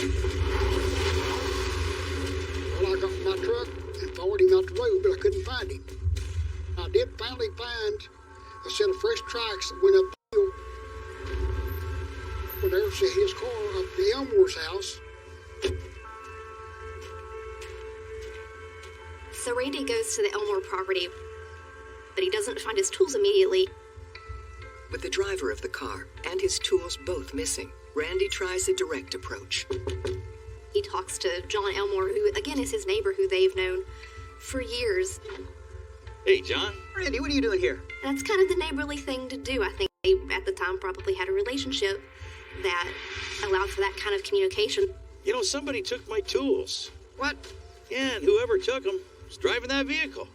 Well, I got in my truck and followed him out the road, but I couldn't find him. I did finally find a set of fresh tracks that went up the hill. When there was his car up at the Elmore's house. So Randy goes to the Elmore property, but he doesn't find his tools immediately. With the driver of the car and his tools both missing, Randy tries a direct approach. He talks to John Elmore, who again is his neighbor who they've known for years. Hey, John. Randy, what are you doing here? That's kind of the neighborly thing to do. I think they, at the time, probably had a relationship that allowed for that kind of communication. You know, somebody took my tools. What? Yeah, and whoever took them was driving that vehicle.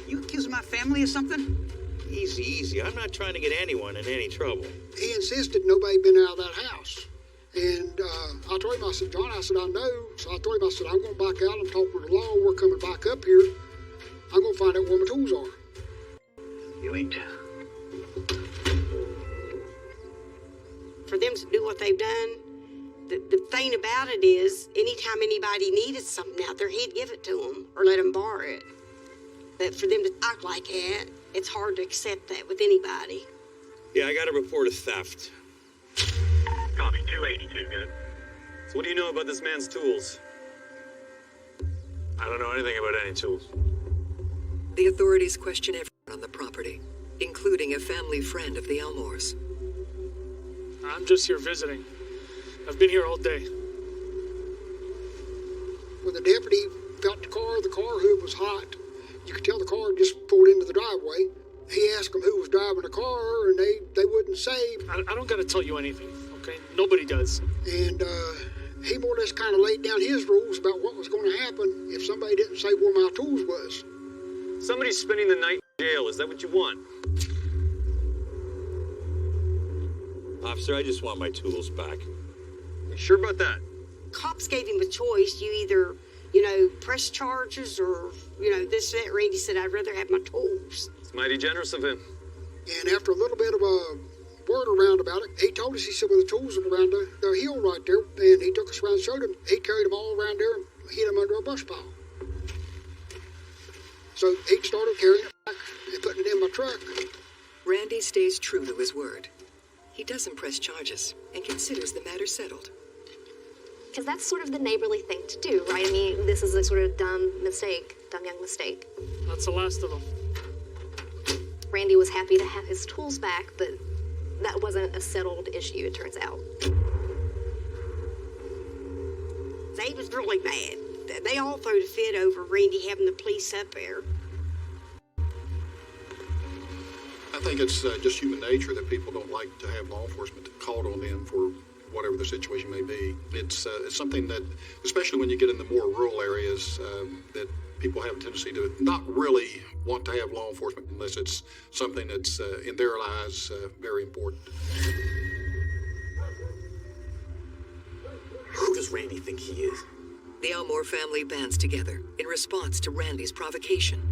You accusing my family of something? Easy, easy. I'm not trying to get anyone in any trouble. He insisted nobody been out of that house. And I told him, I said, John, I said, I know. So I told him, I said, I'm going back out. I'm talking to the law. We're coming back up here. I'm going to find out where my tools are. You ain't. For them to do what they've done, the thing about it is, anytime anybody needed something out there, he'd give it to them or let them borrow it. But for them to act like that, it's hard to accept that with anybody. Yeah, I got a report of theft. Copy 282, good. So what do you know about this man's tools? I don't know anything about any tools. The authorities question everyone on the property, including a family friend of the Elmores. I'm just here visiting. I've been here all day. When the deputy felt the car hood was hot. You could tell the car just pulled into the driveway. He asked them who was driving the car, and they wouldn't say. I don't got to tell you anything, okay? Nobody does. And he more or less kind of laid down his rules about what was going to happen if somebody didn't say where my tools was. Somebody's spending the night in jail. Is that what you want? Officer, I just want my tools back. You sure about that? Cops gave him a choice. You either, press charges or, this, that. Randy said, I'd rather have my tools. It's mighty generous of him. And after a little bit of a word around about it, he told us, he said, well, the tools are around the hill right there. And he took us around and showed them. He carried them all around there and hid them under a brush pile. So he started carrying it back and putting it in my truck. Randy stays true to his word. He doesn't press charges and considers the matter settled. Because that's sort of the neighborly thing to do, right? I mean, this is a sort of dumb young mistake. That's the last of them. Randy was happy to have his tools back, but that wasn't a settled issue, it turns out. They was really mad. They all throwed a fit over Randy having the police up there. I think it's just human nature that people don't like to have law enforcement called on them for whatever the situation may be. It's something that, especially when you get in the more rural areas, that people have a tendency to not really want to have law enforcement unless it's something that's, in their eyes, very important. Who does Randy think he is? The Elmore family bands together in response to Randy's provocation.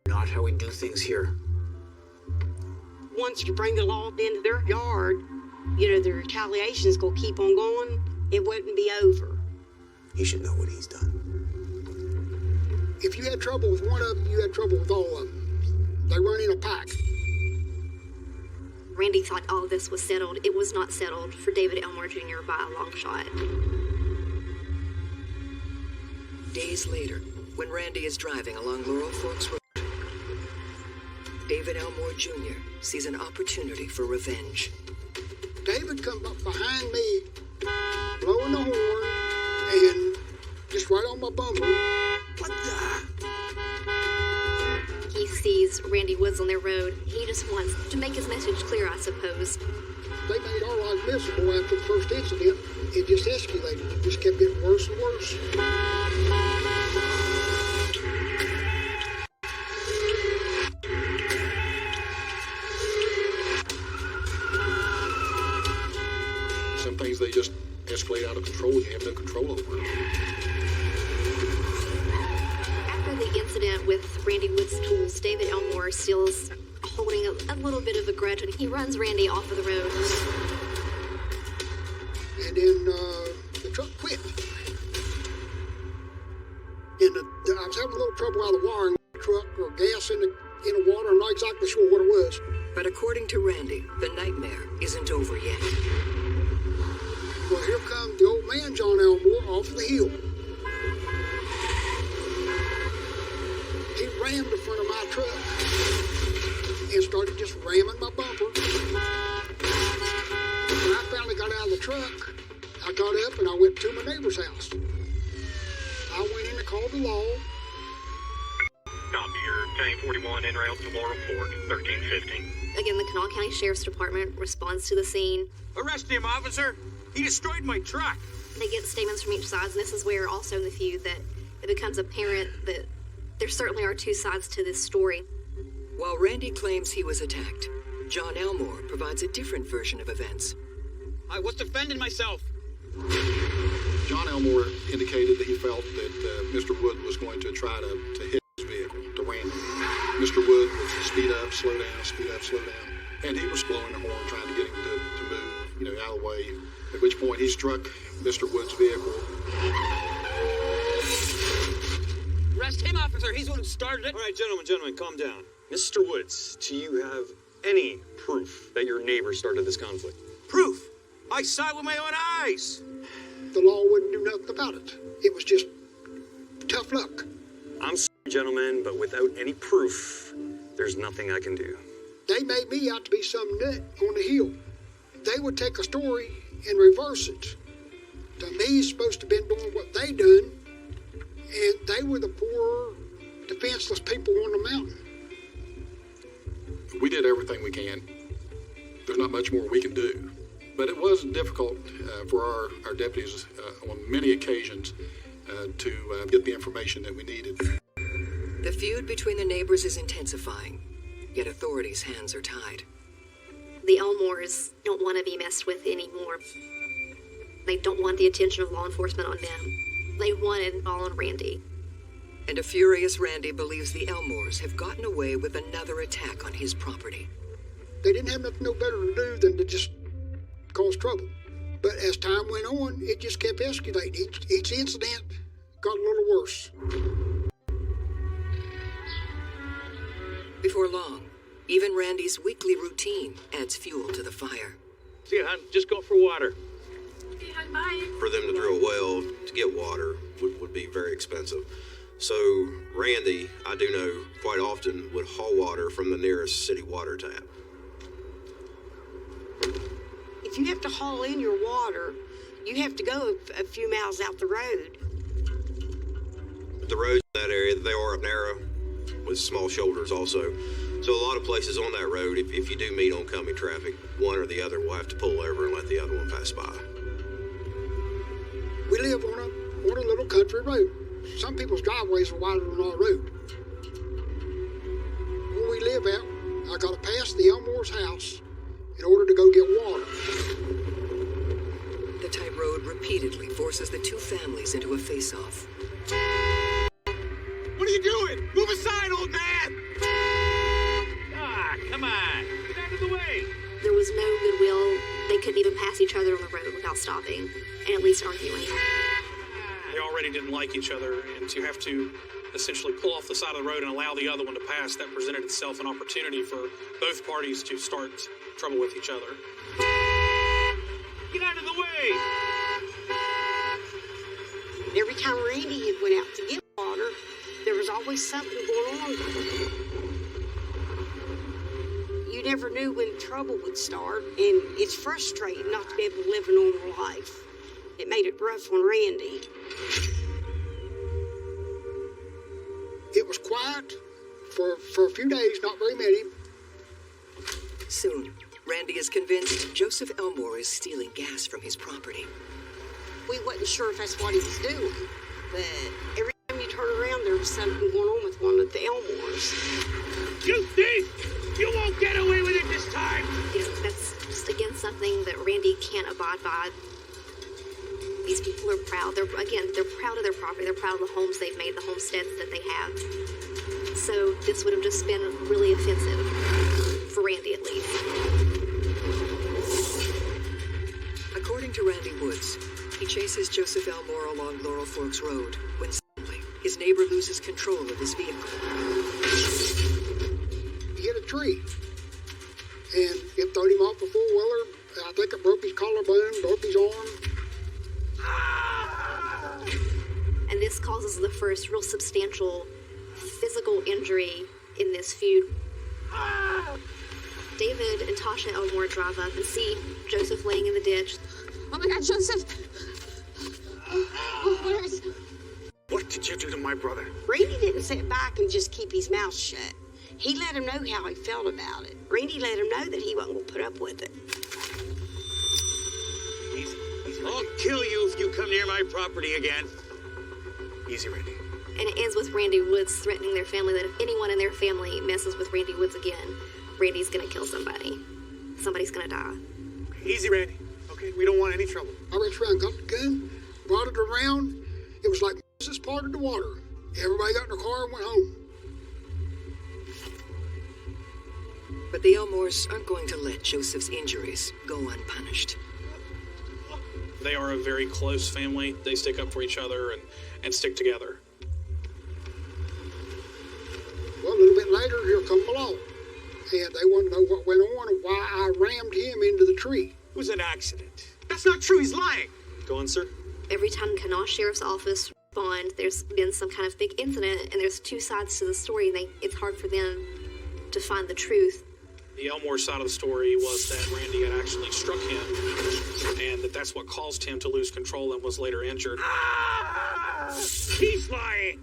Not how we do things here. Once you bring the law into their yard, the retaliation's gonna keep on going. It wouldn't be over. He should know what he's done. If you had trouble with one of them, you had trouble with all of them. They run in a pack. Randy thought all of this was settled. It was not settled for David Elmore Jr. by a long shot. Days later, when Randy is driving along Laurel Forks Road, David Elmore Jr. sees an opportunity for revenge. David come up behind me, blowing the horn, and right on my bumper. What the? He sees Randy Woods on their road. He just wants to make his message clear, I suppose. They made our life miserable after the first incident. It just escalated. It just kept getting worse and worse. Some things, they just escalate out of control. You have no control over it. After the incident with Randy Wood's tools, David Elmore still is holding a little bit of a grudge, and he runs Randy off of the road. And then the truck quit. And I was having a little trouble out of the wiring with the truck or gas in the water. I'm not exactly sure what it was. But according to Randy, the nightmare isn't over yet. Well, here comes the old man, John Elmore, off the hill. He rammed the front of my truck and started just ramming my bumper. When I finally got out of the truck, I got up and I went to my neighbor's house. I went in and called the law. Copy your 1041 en route to Laurel Fork, 1350. Again, the Kanawha County Sheriff's Department responds to the scene. Arrest him, officer! He destroyed my truck! They get statements from each side, and this is where also in the feud that it becomes apparent that there certainly are two sides to this story. While Randy claims he was attacked, John Elmore provides a different version of events. I was defending myself. John Elmore indicated that he felt that Mr. Wood was going to try to hit his vehicle, to Randy. Mr. Wood would speed up, slow down, speed up, slow down. And he was blowing the horn, trying to get him to move, out of the way. At which point he struck Mr. Wood's vehicle. Arrest him, officer. He's the one who started it. All right, gentlemen, calm down. Mr. Woods, do you have any proof that your neighbor started this conflict? Proof? I saw it with my own eyes. The law wouldn't do nothing about it. It was just tough luck. I'm sorry, gentlemen, but without any proof, there's nothing I can do. They made me out to be some nut on the hill. They would take a story and reverse it. To me, he's supposed to have been doing what they done, and they were the poor, defenseless people on the mountain. We did everything we can. There's not much more we can do. But it was difficult for our deputies on many occasions to get the information that we needed. The feud between the neighbors is intensifying, yet authorities' hands are tied. The Elmores don't want to be messed with anymore. They don't want the attention of law enforcement on them. They want it all on Randy. And a furious Randy believes the Elmores have gotten away with another attack on his property. They didn't have nothing no better to do than to just cause trouble. But as time went on, it just kept escalating. Each incident got a little worse. Before long, even Randy's weekly routine adds fuel to the fire. See ya, hon. Just go for water. Okay, hon, bye. For them to drill a well to get water would be very expensive. So Randy, I do know, quite often would haul water from the nearest city water tap. If you have to haul in your water, you have to go a few miles out the road. The roads in that area, they are narrow with small shoulders also. So a lot of places on that road, if you do meet oncoming traffic, one or the other will have to pull over and let the other one pass by. We live on a little country road. Some people's driveways are wider than our road. Where we live at, I got to pass the Elmore's house in order to go get water. The tight road repeatedly forces the two families into a face-off. What are you doing? Move aside, old man! Ah, come on. Get out of the way. There was no goodwill. They couldn't even pass each other on the road without stopping, and at least arguing. They already didn't like each other, and to have to essentially pull off the side of the road and allow the other one to pass, that presented itself an opportunity for both parties to start trouble with each other. Get out of the way! Every time Randy went out to get water, there was always something going on. You never knew when trouble would start, and it's frustrating not to be able to live a normal life. It made it rough on Randy. was quiet for a few days, not very many. Soon, Randy is convinced Joseph Elmore is stealing gas from his property. We wasn't sure if that's what he was doing, but every time you turn around, there was something going on with one of the Elmores. You thief! You won't get away with it this time! That's just, again, something that Randy can't abide by. These people are proud. They're proud of their property. They're proud of the homes they've made, the homesteads that they have. So this would have just been really offensive, for Randy at least. According to Randy Woods, he chases Joseph Elmore along Laurel Forks Road when suddenly his neighbor loses control of his vehicle. He hit a tree, and it throwed him off a four-wheeler. I think it broke his collarbone, broke his arm. And this causes the first real substantial physical injury in this feud. David and Tasha Elmore drive up and see Joseph laying in the ditch. Oh my God, Joseph! What did you do to my brother? Randy didn't sit back and just keep his mouth shut. He let him know how he felt about it. Randy let him know that he wasn't going to put up with it. I'll kill you if you come near my property again. Easy, Randy. And it ends with Randy Woods threatening their family that if anyone in their family messes with Randy Woods again, Randy's going to kill somebody. Somebody's going to die. Easy, Randy. Okay, we don't want any trouble. I reached around, got the gun, brought it around. It was like Moses parted the water. Everybody got in their car and went home. But the Elmores aren't going to let Joseph's injuries go unpunished. They are a very close family. They stick up for each other and stick together. Well, a little bit later, here come the law. And they want to know what went on and why I rammed him into the tree. It was an accident. That's not true. He's lying. Go on, sir. Every time Kanawha Sheriff's Office respond, there's been some kind of big incident, and there's two sides to the story, and it's hard for them to find the truth. The Elmore side of the story was that Randy had actually struck him, and that's what caused him to lose control and was later injured. He's lying.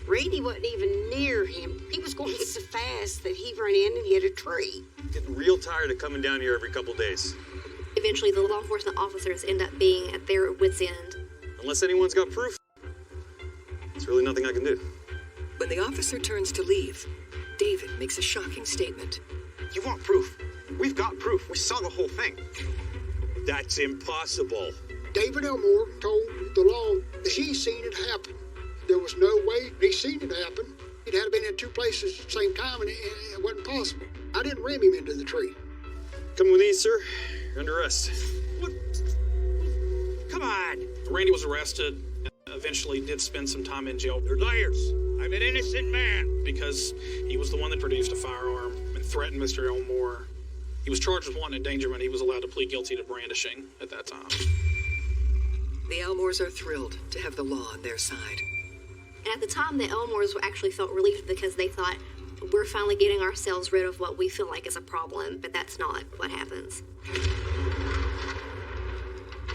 Randy wasn't even near him. He was going so fast that he ran in and hit a tree. Getting real tired of coming down here every couple days. Eventually, the law enforcement officers end up being at their wits' end. Unless anyone's got proof, there's really nothing I can do. When the officer turns to leave, David makes a shocking statement. You want proof? We've got proof. We saw the whole thing. That's impossible. David Elmore told the law that he seen it happen. There was no way he seen it happen. It had been in two places at the same time, and it wasn't possible. I didn't ram him into the tree. Come with me, sir. You're under arrest. What? Come on. Randy was arrested and eventually did spend some time in jail. You're liars. I'm an innocent man. Because he was the one that produced a firearm and threatened Mr. Elmore. He was charged with wanton endangerment. He was allowed to plead guilty to brandishing at that time. The Elmores are thrilled to have the law on their side. And at the time, the Elmores actually felt relieved because they thought, we're finally getting ourselves rid of what we feel like is a problem, but that's not what happens.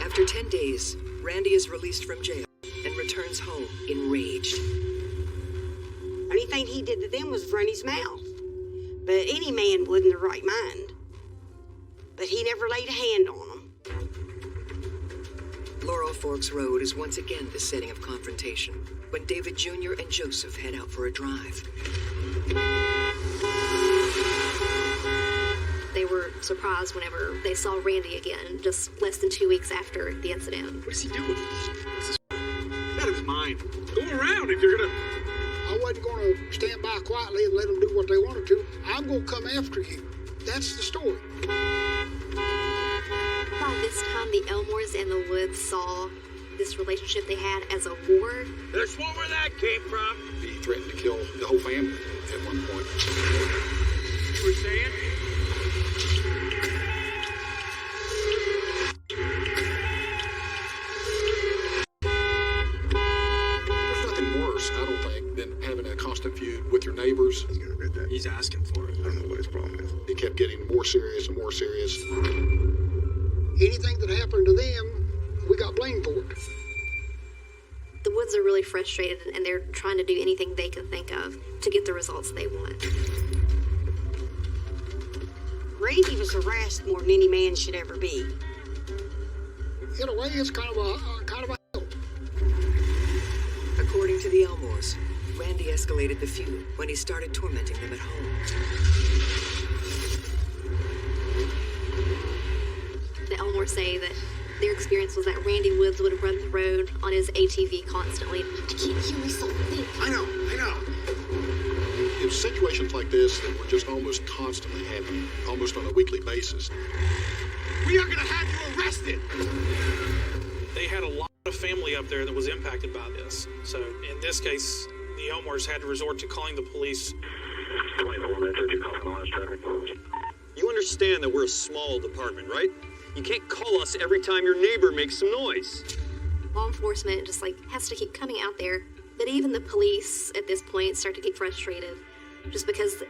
After 10 days, Randy is released from jail and returns home enraged. Only thing he did to them was run his mouth. But any man would in their right mind. But he never laid a hand on them. Laurel Forks Road is once again the setting of confrontation when David Jr. and Joseph head out for a drive. They were surprised whenever they saw Randy again, just less than 2 weeks after the incident. What is he doing? That is mine. Go around if you're gonna... I wasn't going to stand by quietly and let them do what they wanted to. I'm going to come after you. That's the story. By this time, the Elmores and the Woods saw this relationship they had as a war. There's one where that came from. He threatened to kill the whole family at one point. You were saying? There's nothing worse, I don't think, than having a constant feud with your neighbors. He's asking for it. I don't know what his problem is. It kept getting more serious and more serious. Anything that happened to them, we got blamed for it. The Woods are really frustrated, and they're trying to do anything they can think of to get the results they want. Randy was harassed more than any man should ever be. In a way, it's kind of a help. According to the Elmores, Randy escalated the feud when he started tormenting them at home. The Elmores say that their experience was that Randy Woods would run the road on his ATV constantly. I can't hear myself think. I know. In situations like this that were just almost constantly happening, almost on a weekly basis. We are going to have you arrested. They had a lot of family up there that was impacted by this. So in this case, the Elmores had to resort to calling the police. You understand that we're a small department, right? You can't call us every time your neighbor makes some noise. Law enforcement just has to keep coming out there. But even the police at this point start to get frustrated, just because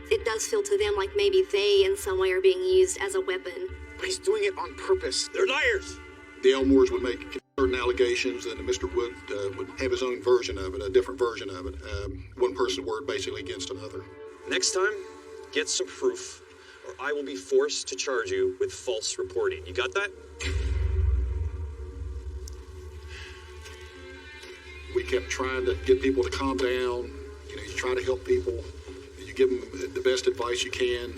it does feel to them like maybe they in some way are being used as a weapon. But he's doing it on purpose. They're liars. The Elmores would make certain allegations, and Mr. Wood would have his own version of it, a different version of it. One person's word basically against another. Next time, get some proof, or I will be forced to charge you with false reporting. You got that? We kept trying to get people to calm down. You try to help people. You give them the best advice you can,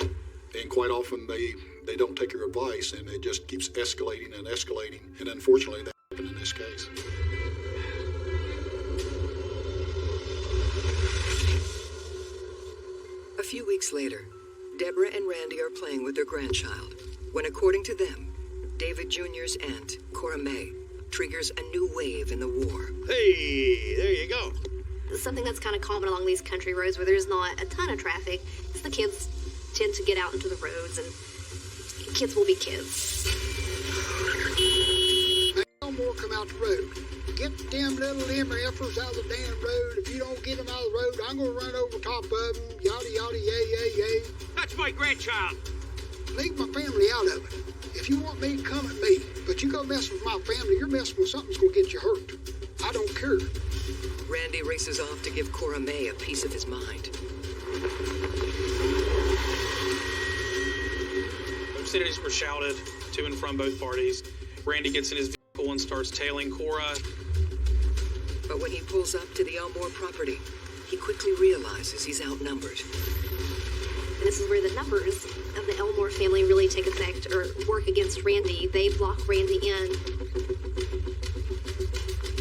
and quite often they don't take your advice, and it just keeps escalating and escalating. And unfortunately, that happened in this case. A few weeks later, Deborah and Randy are playing with their grandchild when, according to them, David Jr.'s aunt, Cora May, triggers a new wave in the war. Hey, there you go. Something that's kind of common along these country roads where there's not a ton of traffic is the kids tend to get out into the roads, and kids will be kids. No more come out the road. Get the damn little MFers out of the damn road. If you don't get them out of the road, I'm going to run over top of them. Yada, yada, yay, yay, yay. That's my grandchild. Leave my family out of it. If you want me, come at me. But you go mess with my family, you're messing with something that's going to get you hurt. I don't care. Randy races off to give Cora May a piece of his mind. Obscenities were shouted to and from both parties. Randy gets in his vehicle and starts tailing Cora. But when he pulls up to the Elmore property, he quickly realizes he's outnumbered. And this is where the numbers of the Elmore family really take effect or work against Randy. They block Randy in.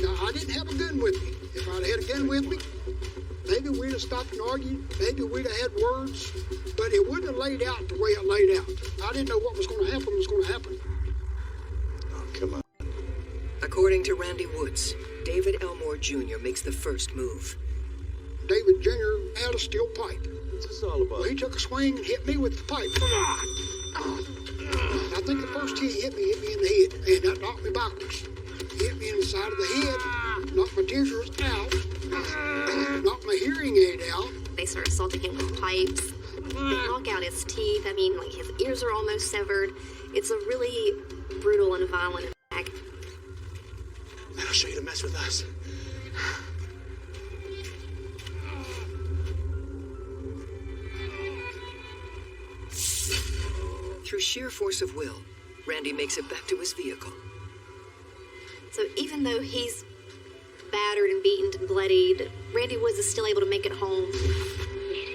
Now, I didn't have a gun with me. If I'd had a gun with me, maybe we'd have stopped and argued. Maybe we'd have had words. But it wouldn't have laid out the way it laid out. I didn't know what was going to happen was going to happen. Oh, come on. According to Randy Woods, David Elmore Jr. makes the first move. David Jr. had a steel pipe. What's this all about? Well, he took a swing and hit me with the pipe. I think the first hit hit me in the head, and that knocked me backwards. Hit me in the side of the head, knocked my dentures out, knocked my hearing aid out. They start assaulting him with pipes. They knock out his teeth. I mean, like, his ears are almost severed. It's a really brutal and violent attack. I'll show you to mess with us. Through sheer force of will, Randy makes it back to his vehicle. So even though he's battered and beaten and bloodied, Randy Woods is still able to make it home.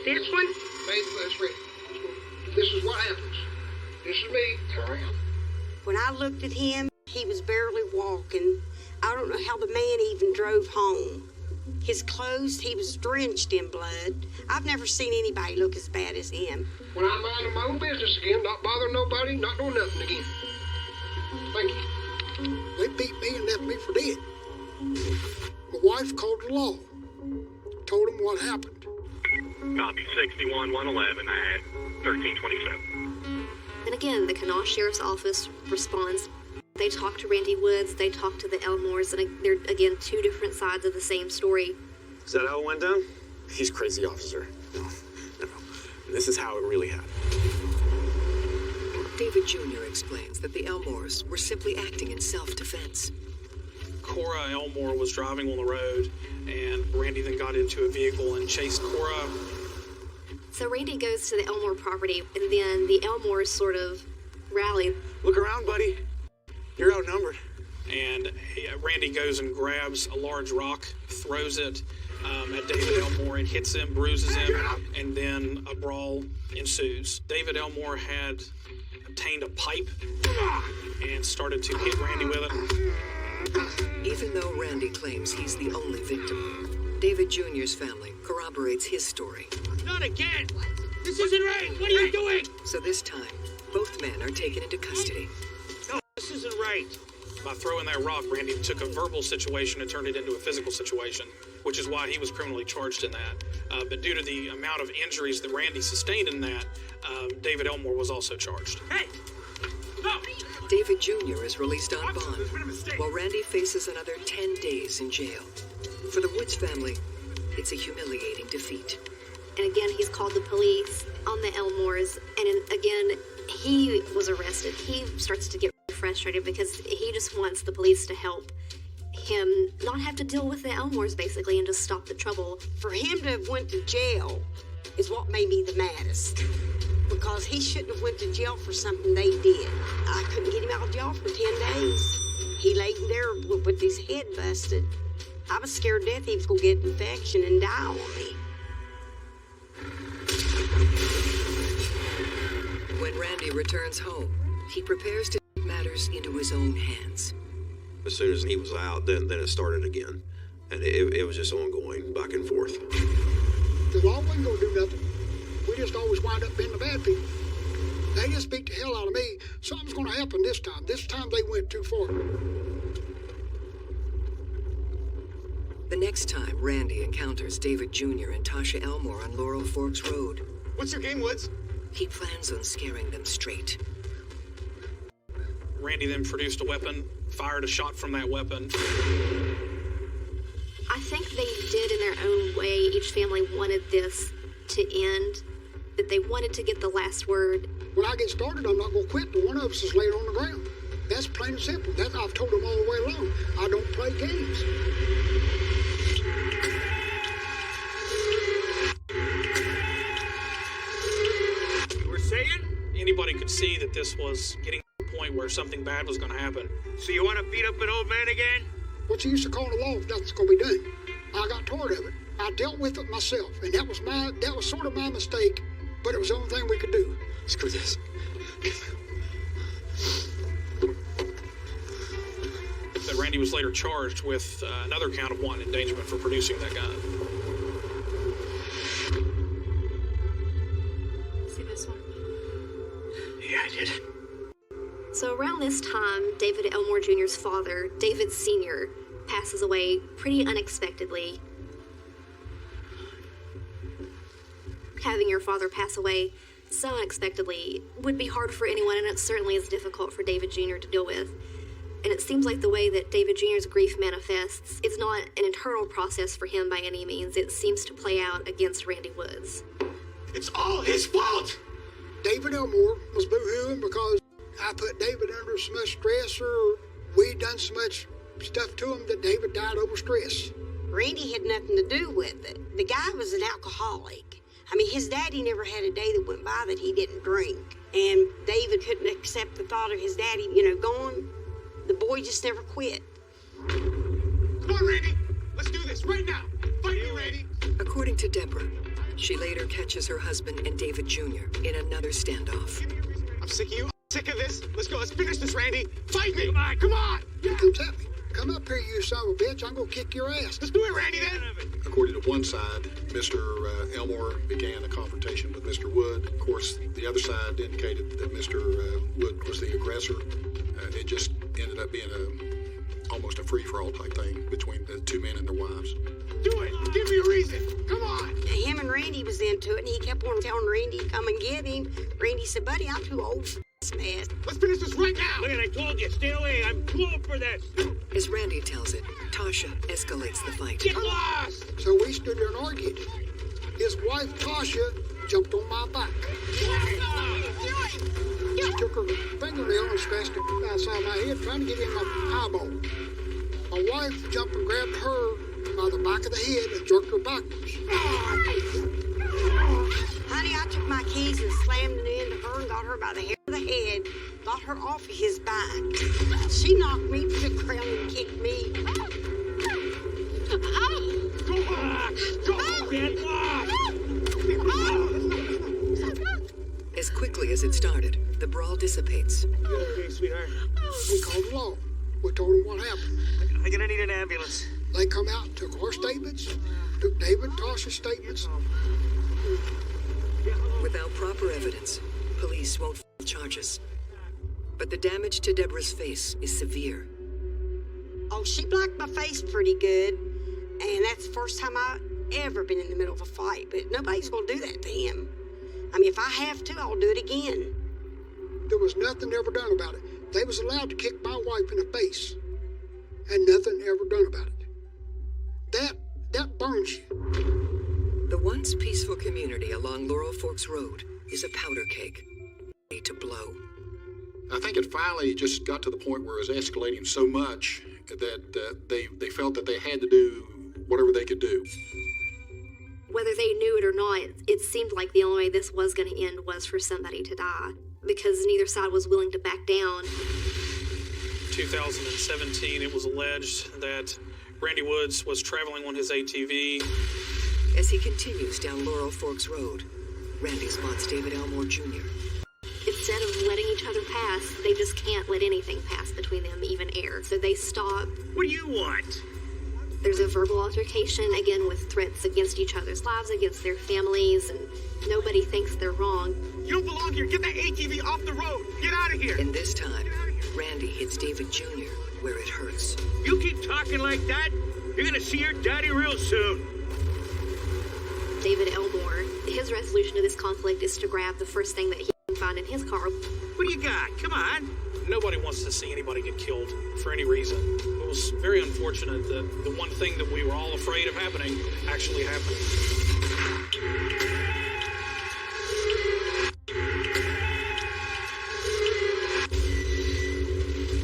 This one? That's right. This is what happens. This is me. Turn around. When I looked at him, he was barely walking. I don't know how the man even drove home. His clothes, he was drenched in blood. I've never seen anybody look as bad as him. When I'm minding my own business again, not bothering nobody, not doing nothing again. Thank you. They beat me and left me for dead. My wife called the law. Told them what happened. Copy 61-111 at 1327. And again, the Kanawha Sheriff's Office responds. They talk to Randy Woods, they talk to the Elmores, and they're, again, two different sides of the same story. Is that how it went down? He's crazy, officer. No. This is how it really happened. David Jr. explains that the Elmores were simply acting in self-defense. Cora Elmore was driving on the road, and Randy then got into a vehicle and chased Cora. So Randy goes to the Elmore property, and then the Elmores sort of rally. Look around, buddy. You're outnumbered. And Randy goes and grabs a large rock, throws it at David Elmore, and hits him, bruises him, and then a brawl ensues. David Elmore had obtained a pipe and started to hit Randy with it. Even though Randy claims he's the only victim, David Jr.'s family corroborates his story. Not again! This isn't right! What are you doing? So this time, both men are taken into custody. No, this isn't right. By throwing that rock, Randy took a verbal situation and turned it into a physical situation, which is why he was criminally charged in that. But due to the amount of injuries that Randy sustained in that, David Elmore was also charged. Hey! No! David Jr. is released on bond, while Randy faces another 10 days in jail. For the Woods family, it's a humiliating defeat. And again, he's called the police on the Elmores, and again, he was arrested. He starts to get frustrated because he just wants the police to help him not have to deal with the Elmores, basically, and just stop the trouble. For him to have went to jail is what made me the maddest. Because he shouldn't have went to jail for something they did. I couldn't get him out of jail for 10 days. He laid there with his head busted. I was scared to death he was going to get an infection and die on me. When Randy returns home, he prepares to take matters into his own hands. As soon as he was out, then it started again. And it was just ongoing, back and forth. The law wasn't going to do nothing. We just always wind up being the bad people. They just beat the hell out of me. Something's going to happen this time. This time they went too far. The next time Randy encounters David Jr. and Tasha Elmore on Laurel Forks Road, what's your game, Woods? He plans on scaring them straight. Randy then produced a weapon, fired a shot from that weapon. I think they did in their own way. Each family wanted this to end, that they wanted to get the last word. When I get started, I'm not going to quit till one of us is laying on the ground. That's plain and simple. That I've told them all the way along. I don't play games. You were saying? Anybody could see that this was getting to the point where something bad was going to happen. So you want to beat up an old man again? What's the use of calling the law if nothing's going to be done? I got tired of it. I dealt with it myself, and that was sort of my mistake, but it was the only thing we could do. Screw this. That Randy was later charged with another count of wanton endangerment for producing that gun. See this one? Yeah, I did. So around this time, David Elmore Jr.'s father, David Sr., passes away pretty unexpectedly. Having your father pass away so unexpectedly would be hard for anyone, and it certainly is difficult for David Jr. to deal with. And it seems like the way that David Jr.'s grief manifests is not an internal process for him by any means. It seems to play out against Randy Woods. It's all his fault! David Elmore was boo-hooing because I put David under so much stress, or we'd done so much stuff to him that David died over stress. Randy had nothing to do with it. The guy was an alcoholic. I mean, his daddy never had a day that went by that he didn't drink. And David couldn't accept the thought of his daddy, gone. The boy just never quit. Come on, Randy! Let's do this right now! Fight me, Randy! According to Deborah, she later catches her husband and David Jr. in another standoff. I'm sick of you. I'm sick of this. Let's go. Let's finish this, Randy. Fight me! Come on! Come on! He comes at me. Come up here, you son of a bitch. I'm going to kick your ass. Let's do it, Randy, then! According to one side, Mr. Elmore began a confrontation with Mr. Wood. Of course, the other side indicated that Mr. Wood was the aggressor. It just ended up being almost a free-for-all type thing between the two men and their wives. Do it! Give me a reason! Come on! Him and Randy was into it, and he kept on telling Randy to come and get him. Randy said, buddy, I'm too old for this mess. Let's finish this right now! Look, I told you, stay away. I'm too old for this. As Randy tells it, Tasha escalates the fight. Get lost! So we stood there and argued. His wife, Tasha, jumped on my back. She took her fingernail and scratched it outside my head, trying to get in my eyeball. My wife jumped and grabbed her by the back of the head and jerked her backwards. Honey, I took my keys and slammed them into her and got her by the hair of the head, got her off of his back. She knocked me to the ground and kicked me. Go on! Go on, man! As quickly as it started, the brawl dissipates. Okay, sweetheart. We called the law. We told them what happened. I'm gonna need an ambulance. They come out and took our statements, took David and Tasha's statements. Without proper evidence, police won't file charges. But the damage to Deborah's face is severe. Oh, she blacked my face pretty good. And that's the first time I've ever been in the middle of a fight. But nobody's gonna do that to him. I mean, if I have to, I'll do it again. There was nothing ever done about it. They was allowed to kick my wife in the face. And nothing ever done about it. That burns you. The once peaceful community along Laurel Forks Road is a powder keg, ready to blow. I think it finally just got to the point where it was escalating so much that they felt that they had to do whatever they could do. Whether they knew it or not, it seemed like the only way this was going to end was for somebody to die, because neither side was willing to back down. 2017, it was alleged that Randy Woods was traveling on his ATV. As he continues down Laurel Forks Road, Randy spots David Elmore Jr. Instead of letting each other pass, they just can't let anything pass between them, even air. So they stop. What do you want? There's a verbal altercation, again with threats against each other's lives, against their families, and nobody thinks they're wrong. You don't belong here. Get that ATV off the road. Get out of here. And this time, Randy hits David Jr. where it hurts. You keep talking like that, you're gonna see your daddy real soon. David Elmore, his resolution to this conflict is to grab the first thing that he can find in his car. What do you got? Come on. Nobody wants to see anybody get killed for any reason. It was very unfortunate that the one thing that we were all afraid of happening actually happened.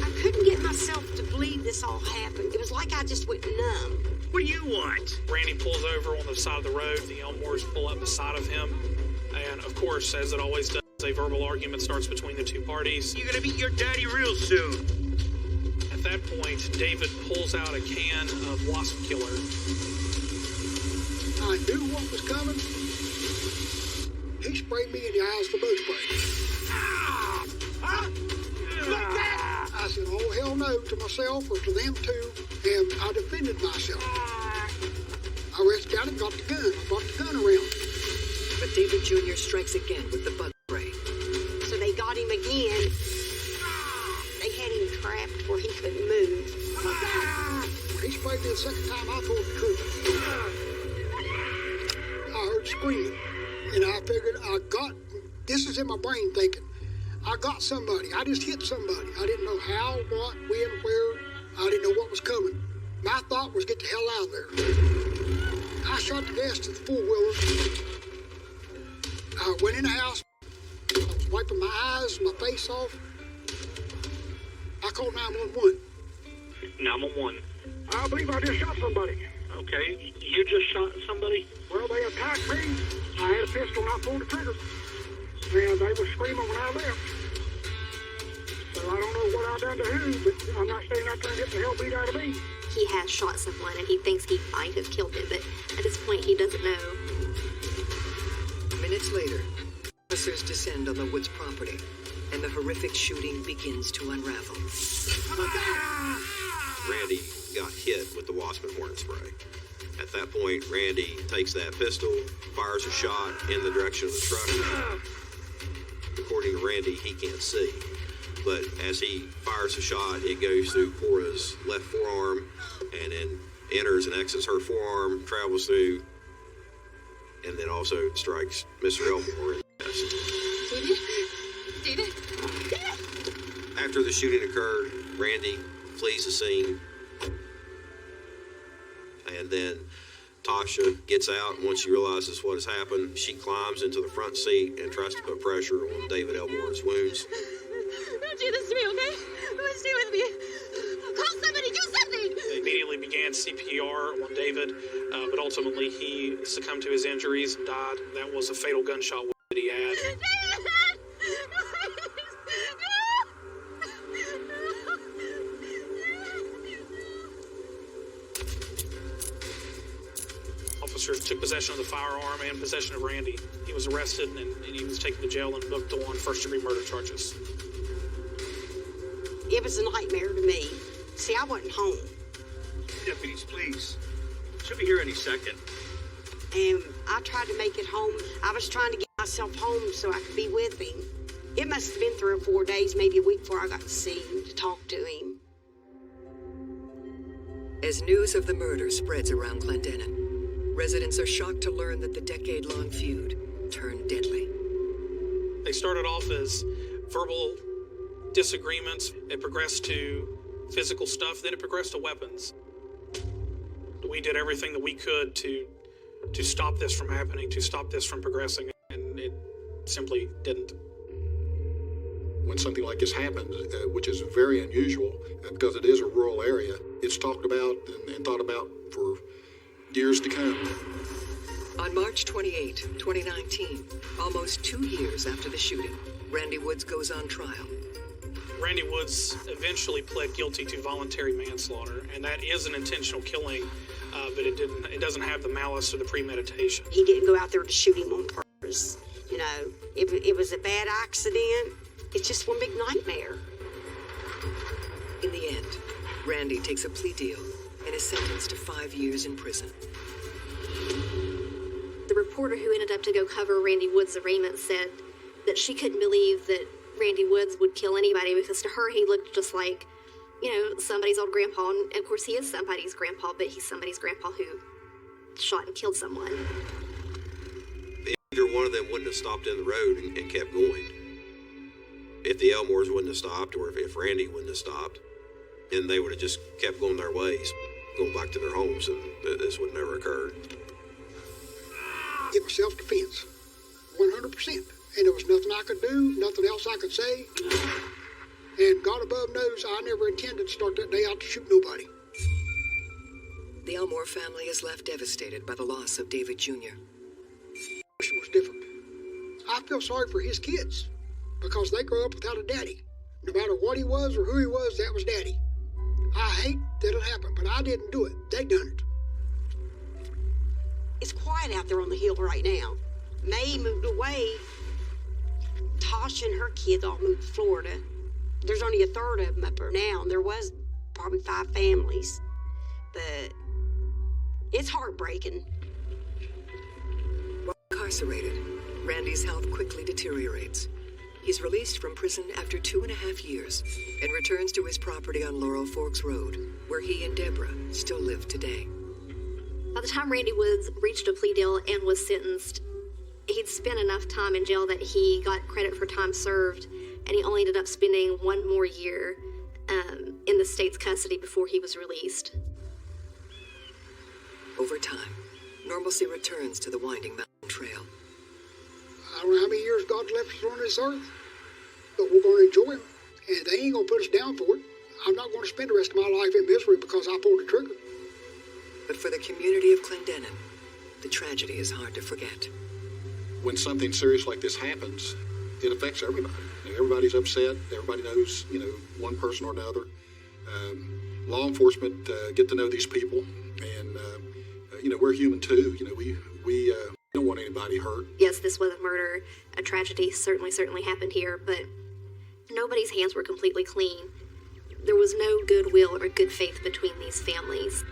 I couldn't get myself to believe this all happened. It was like I just went numb. What do you want? Randy pulls over on the side of the road. The Elmores pull up beside of him. And, of course, as it always does, a verbal argument starts between the two parties. You're gonna meet your daddy real soon. At that point, David pulls out a can of wasp killer. I knew what was coming. He sprayed me in the eyes with bug spray. Like that? I said, oh, hell no, to myself or to them too, and I defended myself. I rushed out and got the gun. I brought the gun around. But David Jr. strikes again with the bug spray. So they got him again. They had him trapped where he couldn't move. When he sprayed me the second time, I told the truth. I heard screaming, and I figured this is in my brain thinking, I got somebody. I just hit somebody. I didn't know how, what, when, where. I didn't know what was coming. My thought was get the hell out of there. I shot the gas to the four-wheeler. I went in the house. I was wiping my eyes, my face off. I called 911. 911. I believe I just shot somebody. Okay, you just shot somebody? Well, they attacked me. I had a pistol and I pulled the trigger. And they were screaming when I left. So I don't know what I done to who, but I'm not staying out there and get the hell beat out of me. He has shot someone and he thinks he might have killed him, but at this point he doesn't know. Minutes later, officers descend on the Woods property, and the horrific shooting begins to unravel. Randy got hit with the wasp and hornet spray. At that point, Randy takes that pistol, fires a shot in the direction of the truck. According to Randy, he can't see. But as he fires a shot, it goes through Cora's left forearm and then enters and exits her forearm, travels through, and then also strikes Mr. Elmore in the chest. David? After the shooting occurred, Randy flees the scene. And then Tasha gets out, and once she realizes what has happened, she climbs into the front seat and tries to put pressure on David Elmore's wounds. Don't do this to me, okay? Stay with me. Call somebody, do something! ultimately he succumbed to his injuries and died. That was a fatal gunshot wound that he had. Officers took possession of the firearm and possession of Randy. He was arrested and he was taken to jail and booked on first-degree murder charges. It was a nightmare to me. See, I wasn't home. Deputies, please. She'll be here any second. And I tried to make it home. I was trying to get myself home so I could be with him. It must have been 3 or 4 days, maybe a week before I got to see him, to talk to him. As news of the murder spreads around Clendenin, residents are shocked to learn that the decade-long feud turned deadly. They started off as verbal disagreements. It progressed to physical stuff. Then it progressed to weapons. We did everything that we could to stop this from happening, to stop this from progressing, and it simply didn't. When something like this happens, which is very unusual, because it is a rural area, it's talked about and thought about for years to come. On March 28, 2019, almost 2 years after the shooting, Randy Woods goes on trial. Randy Woods eventually pled guilty to voluntary manslaughter, and that is an intentional killing, but it doesn't have the malice or the premeditation. He didn't go out there to shoot him on purpose. You know, it was a bad accident. It's just one big nightmare. In the end, Randy takes a plea deal and is sentenced to 5 years in prison. The reporter who ended up to go cover Randy Woods' arraignment said that she couldn't believe that Randy Woods would kill anybody because to her he looked just like, you know, somebody's old grandpa. And of course he is somebody's grandpa, but he's somebody's grandpa who shot and killed someone. Either one of them wouldn't have stopped in the road and kept going. If the Elmores wouldn't have stopped, or if Randy wouldn't have stopped, then they would have just kept going their ways, going back to their homes, and this would never occurred. It was self-defense, 100%. And there was nothing I could do, nothing else I could say. And God above knows I never intended to start that day out to shoot nobody. The Elmore family is left devastated by the loss of David Jr. It was different. I feel sorry for his kids because they grew up without a daddy. No matter what he was or who he was, that was daddy. I hate that it happened, but I didn't do it. They done it. It's quiet out there on the hill right now. May moved away. Tasha and her kids all moved to Florida. There's only a third of them up there now, and there was probably 5 families. But it's heartbreaking. While incarcerated, Randy's health quickly deteriorates. He's released from prison after 2.5 years and returns to his property on Laurel Forks Road, where he and Deborah still live today. By the time Randy Woods reached a plea deal and was sentenced, he'd spent enough time in jail that he got credit for time served, and he only ended up spending 1 more year in the state's custody before he was released. Over time, normalcy returns to the winding mountain trail. I don't know how many years God's left us on this earth, but we're going to enjoy them, and they ain't going to put us down for it. I'm not going to spend the rest of my life in misery because I pulled the trigger. But for the community of Clendenin, the tragedy is hard to forget. When something serious like this happens, it affects everybody. Everybody's upset. Everybody knows, one person or another. Law enforcement get to know these people, and we're human too. We don't want anybody hurt. Yes, this was a murder. A tragedy certainly happened here, but nobody's hands were completely clean. There was no goodwill or good faith between these families.